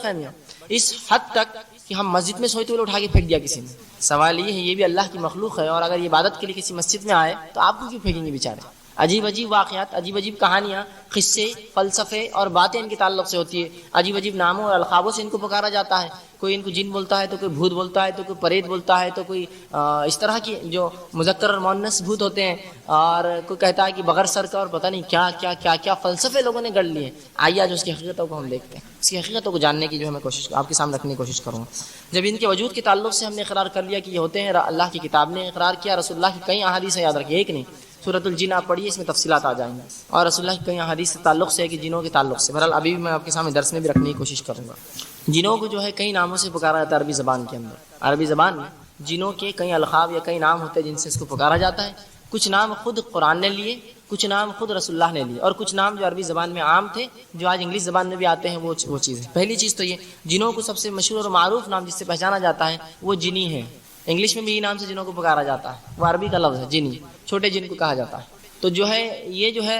فہمیاں اس حد تک کہ ہم مسجد میں سوتے ہوئے اٹھا کے پھینک دیا کسی نے. سوال یہ ہے یہ بھی اللہ کی مخلوق ہے، اور اگر یہ عبادت کے لیے کسی مسجد میں آئے تو آپ کو کیوں پھینکیں گے بیچارے. عجیب واقعات، عجیب کہانیاں، قصے، فلسفے اور باتیں ان کے تعلق سے ہوتی ہے. عجیب ناموں اور القابوں سے ان کو پکارا جاتا ہے. کوئی ان کو جن بولتا ہے تو کوئی بھوت بولتا ہے، تو کوئی پریت بولتا ہے، تو کوئی اس طرح کی جو مذکر اور مؤنث بھوت ہوتے ہیں، اور کوئی کہتا ہے کہ بغیر سر کا، اور پتہ نہیں کیا فلسفے لوگوں نے گڑھ لیے. آئیے آج اس کی حقیقتوں کو ہم دیکھتے ہیں. اس کی حقیقتوں کو جاننے کی جو ہے میں کوشش آپ کے سامنے رکھنے کی کوشش کروں گا. جب ان کے وجود کے تعلق سے ہم نے اقرار کر لیا کہ یہ ہوتے ہیں، اللہ کی کتاب نے اقرار کیا، رسول اللہ کی کئی احادیث ہیں، یاد رکھیے ایک نہیں، سورۃ الجن آپ پڑھیے، اس میں تفصیلات آ جائیں گے. اور رسول اللہ کی کئی احادیث سے تعلق سے ہے کہ جنوں کے تعلق سے. بہرحال ابھی بھی میں آپ کے سامنے درس میں بھی رکھنے کی کوشش کروں گا. جنوں کو جو ہے کئی ناموں سے پکارا جاتا ہے عربی زبان کے اندر. عربی زبان میں جنوں کے کئی القاب یا کئی نام ہوتے ہیں جن سے اس کو پکارا جاتا ہے. کچھ نام خود قرآن نے لیے، کچھ نام خود رسول اللہ نے لیے، اور کچھ نام جو عربی زبان میں عام تھے جو آج انگلش زبان میں بھی آتے ہیں وہ چیز ہے. پہلی چیز تو یہ جنوں کو سب سے مشہور اور معروف نام جس سے پہچانا جاتا ہے وہ جنی ہے. انگلش میں بھی یہ نام سے جنوں کو پکارا جاتا ہے، وہ عربی کا لفظ ہے جنی، چھوٹے جن کو کہا جاتا ہے. تو جو ہے یہ جو ہے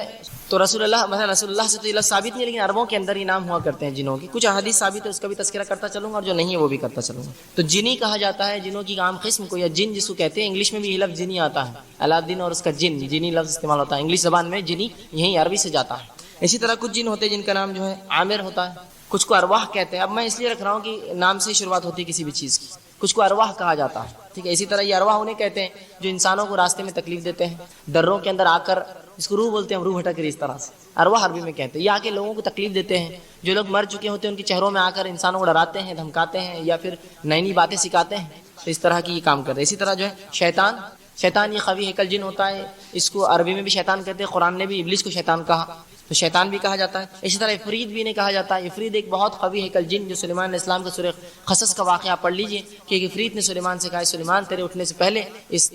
تو رسول اللہ سے تو یہ لفظ ثابت نہیں، لیکن عربوں کے اندر یہ نام ہوا کرتے ہیں جنوں کی. کچھ احادیث ثابت ہے، اس کا بھی تذکرہ کرتا چلوں گا، اور جو نہیں ہے وہ بھی کرتا چلوں گا. تو جنی کہا جاتا ہے جنوں کی عام قسم کو، یا جن جس کو کہتے ہیں. انگلش میں بھی یہ لفظ جنی آتا ہے، الادین اور اس کا جنی لفظ استعمال ہوتا ہے. انگلش زبان میں جنی یہیں عربی سے جاتا ہے. اسی طرح کچھ جن ہوتے ہیں جن کا نام جو ہے عامر ہوتا ہے، کچھ کو ارواح کہتے ہیں. اب میں اس لیے رکھ رہا ہوں کہ نام سے شروعات ہوتی ہے کسی بھی چیز کی. کچھ کو ارواح کہا جاتا ہے، ٹھیک ہے. اسی طرح یہ ارواح انہیں کہتے ہیں جو انسانوں کو راستے میں تکلیف دیتے ہیں، دروں کے اندر آ کر، اس کو روح بولتے ہیں، روح بھٹک رہی اس طرح سے. ارواح عربی میں کہتے ہیں. یہ آ کے لوگوں کو تکلیف دیتے ہیں. جو لوگ مر چکے ہوتے ہیں ان کے چہروں میں آ کر انسانوں کو ڈراتے ہیں، دھمکاتے ہیں، یا پھر نئی باتیں سکھاتے ہیں. تو اس طرح کی یہ کام کرتے ہیں. اسی طرح جو ہے شیطان یہ قوی ہیکل جن ہوتا ہے. اس کو عربی میں بھی شیطان کہتے ہیں. قرآن نے بھی ابلیس کو شیطان کہا، تو شیطان بھی کہا جاتا ہے. اسی طرح افرید بھی انہیں کہا جاتا ہے. افرید ایک بہت قوی ہیکل جن جو سلیمان علیہ السلام کا سورہ قصص کا واقعہ پڑھ لیجئے کہ ایک افرید نے سلیمان سے کہا، سلیمان تیرے اٹھنے سے پہلے، اس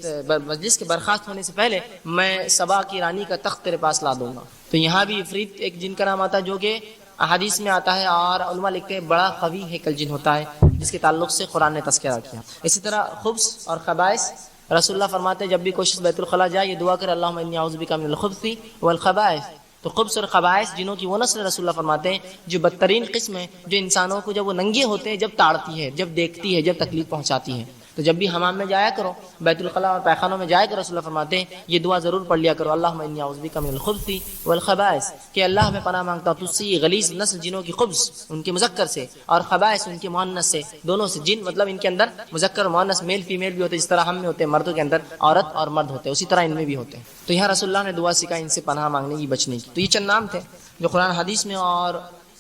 مجلس کے برخاست ہونے سے پہلے میں سبا کی رانی کا تخت تیرے پاس لا دوں گا. تو یہاں بھی افرید ایک جن کا نام آتا ہے جو کہ احادیث میں آتا ہے، اور علماء لکھتے ہیں بڑا قوی ہیکل جن ہوتا ہے جس کے تعلق سے قرآن نے تذکرہ کیا. اسی طرح خبث اور خبائث، رسول اللہ فرماتے ہیں جب بھی کوئی شخص بیت الخلاء جائے یہ دعا کرے اللہم انی اعوذ بک من الخبث والخبائث. تو خبث اور خبائث جنوں کی وہ نسل رسول اللہ فرماتے ہیں جو بدترین قسم ہے، جو انسانوں کو جب وہ ننگے ہوتے ہیں، جب تاڑتی ہے، جب دیکھتی ہے، جب تکلیف پہنچاتی ہے. تو جب بھی حمام میں جایا کرو، بیت الخلاء اور پیخانوں میں جایا کرو، رسول اللہ فرماتے ہیں یہ دعا ضرور پڑھ لیا کرو، اللہم انی اعوذ بک من الخبث والخبائث، کہ اللہ میں پناہ مانگتا ہوں تجھ سے یہ غلیظ نسل جنوں کی خبث ان کے مذکر سے اور خبائث ان کے مؤنث سے، دونوں سے، جن مطلب ان کے اندر مذکر اور مؤنث میل فیمیل بھی ہوتے ہیں، جس طرح ہم میں ہوتے ہیں مردوں کے اندر عورت اور مرد ہوتے ہیں اسی طرح ان میں بھی ہوتے ہیں۔ تو یہاں رسول اللہ نے دعا سکھائی ان سے پناہ مانگنے کی، بچنے کی۔ تو یہ چند نام تھے جو قرآن حدیث میں اور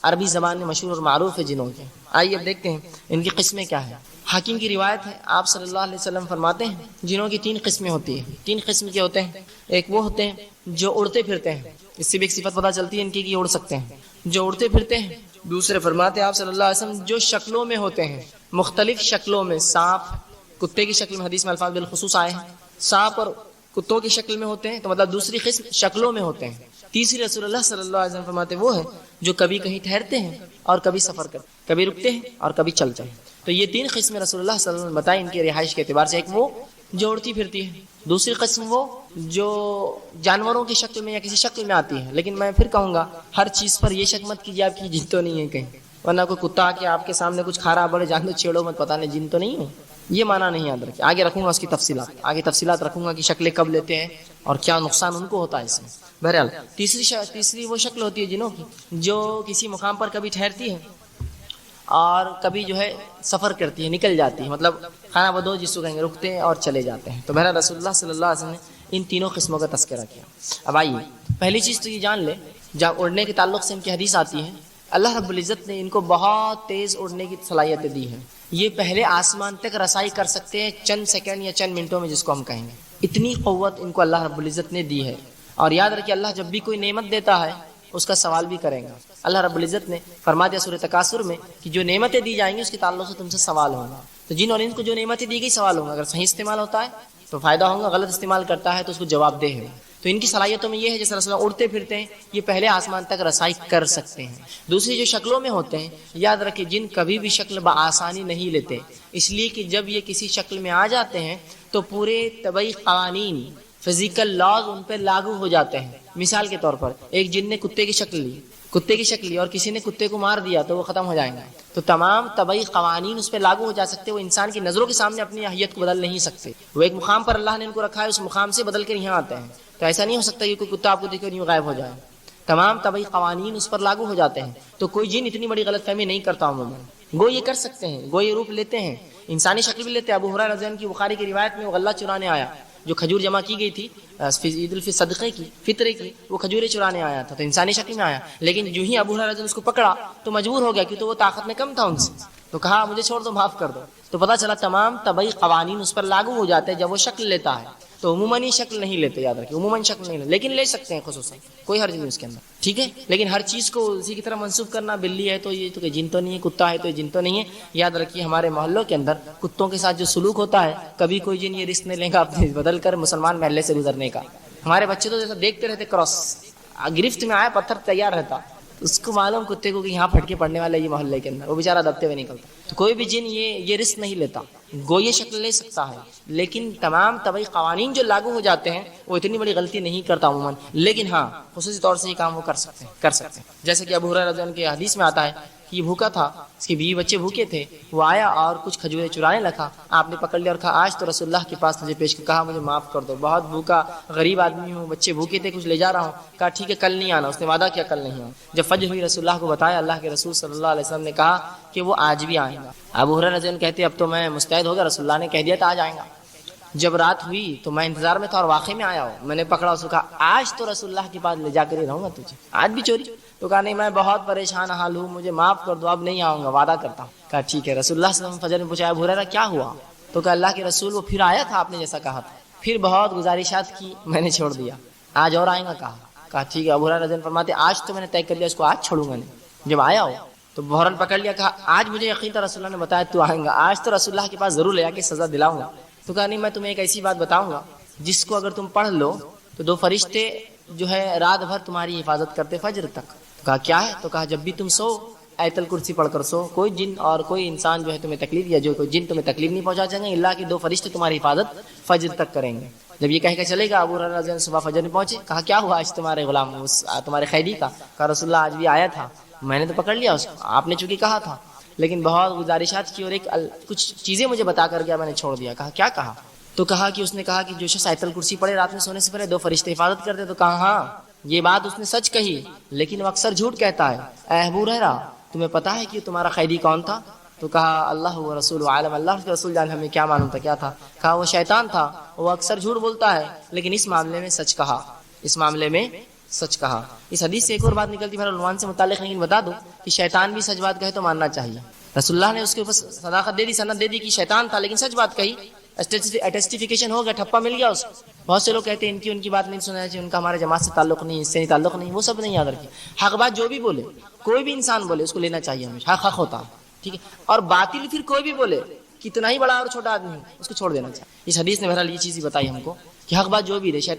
عربی زبان میں مشہور اور معروف ہے جنوں کے۔ آئیے اب دیکھتے ہیں ان کی قسمیں کیا ہیں۔ حاکم کی روایت ہے، آپ صلی اللہ علیہ وسلم فرماتے ہیں جنوں کی 3 قسمیں ہوتی ہیں۔ 3 قسم کے ہوتے ہیں، ایک وہ ہوتے ہیں جو اڑتے پھرتے ہیں، اس سے بھی ایک صفت پتہ چلتی ہے ان کی کہ یہ اڑ سکتے ہیں، جو اڑتے پھرتے ہیں۔ دوسرے فرماتے ہیں آپ صلی اللہ علیہ وسلم جو شکلوں میں ہوتے ہیں، مختلف شکلوں میں، سانپ کتے کی شکل میں، حدیث میں الفاظ بالخصوص آئے ہیں، سانپ اور کتوں کی شکل میں ہوتے ہیں، تو مطلب دوسری قسم شکلوں میں ہوتے ہیں۔ تیسری رسول اللہ صلی اللہ علیہ وسلم فرماتے وہ ہے جو کبھی کہیں ٹھہرتے ہیں اور کبھی سفر کرتے ہیں، کبھی رکتے ہیں اور کبھی چلتے ہیں۔ تو یہ 3 قسمیں رسول اللہ صلی اللہ علیہ وسلم نے بتائی ان کی رہائش کے اعتبار سے۔ ایک وہ جو اڑتی پھرتی ہے، دوسری قسم وہ جو جانوروں کی شکل میں یا کسی شکل میں آتی ہے، لیکن میں پھر کہوں گا ہر چیز پر یہ شک مت کیجیے آپ کی جن تو نہیں ہے کہیں، ورنہ کوئی کتا آ کے آپ کے سامنے کچھ کھا رہا بڑے جان دو چھیڑو مت، پتہ نہیں جن تو نہیں ہو، یہ معنی نہیں یاد رکھیں۔ آگے رکھوں گا اس کی تفصیلات، آگے تفصیلات رکھوں گا کہ شکلیں کب لیتے ہیں اور کیا نقصان ان کو ہوتا ہے اس میں۔ بہرحال تیسری وہ شکل ہوتی ہے جنوں کی جو کسی مقام پر کبھی ٹھہرتی ہے اور کبھی جو ہے سفر کرتی ہے، نکل جاتی ہے، مطلب خانہ بدوش جس کو کہیں گے، رکتے ہیں اور چلے جاتے ہیں۔ تو بہرحال رسول اللہ صلی اللہ علیہ وسلم نے ان تینوں قسموں کا تذکرہ کیا۔ اب آئیے پہلی چیز تو یہ جان لیں، جب اڑنے کے تعلق سے ان کی حدیث آتی ہے، اللہ رب العزت نے ان کو بہت تیز اڑنے کی صلاحیتیں دی ہیں۔ یہ پہلے آسمان تک رسائی کر سکتے ہیں چند سیکنڈ یا چند منٹوں میں، جس کو ہم کہیں گے، اتنی قوت ان کو اللہ رب العزت نے دی ہے۔ اور یاد رکھیے اللہ جب بھی کوئی نعمت دیتا ہے اس کا سوال بھی کرے گا۔ اللہ رب العزت نے فرما دیا سورہ تکاثر میں کہ جو نعمتیں دی جائیں گی اس کے تعلق سے تم سے سوال ہوگا۔ تو جن اور انس کو جو نعمتیں دی گئی سوال ہوگا، اگر صحیح استعمال ہوتا ہے تو فائدہ ہوگا، غلط استعمال کرتا ہے تو اس کو جواب دہ ہے۔ تو ان کی صلاحیتوں میں یہ ہے جیسے رسول اللہ اڑتے پھرتے ہیں، یہ پہلے آسمان تک رسائی کر سکتے ہیں۔ دوسری جو شکلوں میں ہوتے ہیں، یاد رکھیں جن کبھی بھی شکل بآسانی نہیں لیتے، اس لیے کہ جب یہ کسی شکل میں آ جاتے ہیں تو پورے طبعی قوانین، فزیکل لاز ان پہ لاگو ہو جاتے ہیں۔ مثال کے طور پر ایک جن نے کتے کی شکل لی اور کسی نے کتے کو مار دیا تو وہ ختم ہو جائیں گے۔ تو تمام طبعی قوانین اس پہ لاگو ہو جا سکتے، وہ انسان کی نظروں کے سامنے اپنی اہلیت کو بدل نہیں سکتے۔ وہ ایک مقام پر اللہ نے ان کو رکھا ہے، اس مقام سے بدل کر یہاں آتے ہیں، تو ایسا نہیں ہو سکتا کہ کوئی کتا آپ کو دیکھ کر یوں غائب ہو جائے۔ تمام طبعی قوانین اس پر لاگو ہو جاتے ہیں، تو کوئی جن اتنی بڑی غلط فہمی نہیں کرتا عموماً۔ گو یہ کر سکتے ہیں، گو یہ روپ لیتے ہیں، انسانی شکل بھی لیتے ہیں۔ ابو ہریرہ رضی اللہ عنہ کی بخاری کی روایت میں وہ غلہ چرانے آیا، جو کھجور جمع کی گئی تھی عید الفطر صدقے کی، فطرے کی، وہ کھجوریں چرانے آیا تھا، تو انسانی شکل میں آیا، لیکن جو ہی ابو ہریرہ رضی اللہ عنہ اس کو پکڑا تو مجبور ہو گیا کیونکہ وہ طاقت میں کم تھا ان سے، تو کہا مجھے چھوڑ دو، معاف کر دو۔ تو پتہ چلا تمام طبعی قوانین اس پر لاگو ہو جاتے ہیں جب وہ شکل لیتا ہے۔ تو عموماً شکل نہیں لیتے، یاد رکھیں عموماً شکل نہیں لیتے، لیکن لے سکتے ہیں خصوصاً، کوئی حرج نہیں اس کے اندر، ٹھیک ہے۔ لیکن ہر چیز کو اسی کی طرح منسوب کرنا، بلی ہے تو یہ تو کہ جن تو نہیں ہے، کتا ہے تو یہ جن تو نہیں ہے، یاد رکھیے ہمارے محلوں کے اندر کتوں کے ساتھ جو سلوک ہوتا ہے، کبھی کوئی جن یہ رسک نہیں لے گا اپنے بدل کر مسلمان محلے سے گزرنے کا۔ ہمارے بچے تو جیسا دیکھتے رہتے، کراس گرفت میں آیا پتھر تیار رہتا، اس کو معلوم کتے کو کہ یہاں پھٹکے پڑنے والا یہ محلے کے اندر، وہ بیچارہ دبتے ہوئے نکلتا۔ تو کوئی بھی جن یہ رسک نہیں لیتا، گو یہ شکل لے سکتا ہے، لیکن تمام طبعی قوانین جو لاگو ہو جاتے ہیں وہ اتنی بڑی غلطی نہیں کرتا عموماً، لیکن ہاں خصوصی طور سے یہ کام وہ کر سکتے ہیں۔ جیسے کہ ابو ہریرہ رضی اللہ عنہ کی حدیث میں آتا ہے کہ یہ بھوکا تھا، اس کی بیوی بچے بھوکے تھے، وہ آیا اور کچھ کھجوریں چرانے لگا، آپ نے پکڑ لیا اور کہا آج تو رسول اللہ کے پاس تجھے پیش کر، کہا مجھے معاف کر دو، بہت بھوکا غریب آدمی ہوں، بچے بھوکے تھے، کچھ لے جا رہا ہوں۔ کہا ٹھیک ہے کل نہیں آنا، اس نے وعدہ کیا کل نہیں آنا۔ جب فجر ہوئی رسول اللہ کو بتایا، اللہ کے رسول صلی اللہ علیہ وسلم نے کہا کہ وہ آج بھی آئے گا۔ ابو ہریرہ رضی اللہ عنہ کہتے ہیں اب تو میں مستعد ہو گیا، رسول اللہ نے کہہ دیا تھا آج آئیں گا۔ جب رات ہوئی تو میں انتظار میں تھا اور واقعی میں آیا ہوں، میں نے پکڑا اس کو، کہا آج تو رسول اللہ کے پاس لے جا کر ہی رہوں گا تجھے، آج بھی چوری؟ تو کہا نہیں میں بہت پریشان حال ہوں، مجھے معاف کر دو، اب نہیں آؤں گا، وعدہ کرتا ہوں۔ کہا ٹھیک ہے۔ رسول اللہ صلی اللہ علیہ وسلم فجر میں پوچھا ابو ہریرہ کیا ہوا؟ تو کہا اللہ کے رسول وہ پھر آیا تھا آپ نے جیسا کہا تھا، پھر بہت گزارشات کی، میں نے چھوڑ دیا، آج اور آئیں گا۔ کہا ٹھیک ہے۔ ابو ہریرہ رضی اللہ عنہ فرماتے آج تو میں نے طے کر لیا اس کو آج چھوڑوں گا نہیں۔ جب آیا ہو تو بحران پکڑ لیا، کہا آج مجھے یقین تھا رسول اللہ نے بتایا تو آئیں گا، آج تو رسول اللہ کے پاس ضرور لے آ کے سزا دلاؤں گا۔ تو کہا نہیں میں تمہیں ایک ایسی بات بتاؤں گا جس کو اگر تم پڑھ لو تو 2 فرشتے جو ہے رات بھر تمہاری حفاظت کرتے فجر تک۔ تو کہا کیا ہے؟ تو کہا جب بھی تم سو آیت الکرسی پڑھ کر سو، کوئی جن اور کوئی انسان جو ہے تمہیں تکلیف یا جو کوئی جن تمہیں تکلیف نہیں پہنچا سکیں گے، اللہ کے 2 فرشتے تمہاری حفاظت فجر تک کریں گے۔ جب یہ کہہ کے چلے گا ابو ہریرہ رضی اللہ عنہ صبح فجر میں پہنچے، کہا کیا ہوا آج تمہارے غلام تمہارے قیدی کا؟ کہا رسول اللہ آج بھی آیا تھا، میں نے تو پکڑ لیا اس کو، آپ نے چونکہ کہا تھا، لیکن بہت گزارشات کی اور ایک کچھ چیزیں مجھے بتا کر گیا، میں نے چھوڑ دیا. کہا کیا کہا؟ تو کہا کہ اس نے کہا کہ جو شخص آیت الکرسی پڑھے رات میں سونے سے پہلے 2 فرشتے حفاظت کرتے. تو کہا ہاں یہ بات اس نے سچ کہی، لیکن وہ اکثر جھوٹ کہتا ہے. اے ابو ہریرہ تمہیں پتا ہے کہ تمہارا قیدی کون تھا؟ تو کہا اللہ و رسول عالم، اللہ کے رسول جان ہمیں کیا معلوم تھا کیا تھا. کہا وہ شیطان تھا، وہ اکثر جھوٹ بولتا ہے لیکن اس معاملے میں سچ کہا، اس معاملے میں سچ کہا. اس حدیث سے ایک اور بات نکلتی ہے عنوان سے متعلق، لیکن بتا دو کہ شیطان بھی سچ بات کہے تو ماننا چاہیے. رسول اللہ نے اس کے اوپر صداقت دے دی، سند دے دی کہ شیطان تھا لیکن سچ بات کہی، اٹیسٹیفیکیشن ہو گیا، ٹھپا مل گیا اس کو. بہت سے لوگ کہتے ہیں ان کی بات نہیں سننا چاہیے، ان کا ہمارے جماعت سے تعلق نہیں، اس سے نہیں تعلق نہیں. وہ سب نہیں یاد رکھیے. حق بات جو بھی بولے، کوئی بھی انسان بولے، اس کو لینا چاہیے ہمیشہ. حق ہوتا ہے، ٹھیک ہے. اور باطل پھر کوئی بھی بولے، کتنا ہی بڑا اور چھوٹا آدمی ہو، اس کو چھوڑ دینا چاہیے. اس حدیث نے بہرحال یہ چیز ہی بتائی ہم کو کہ حق بات جو بھی رہے، شیطان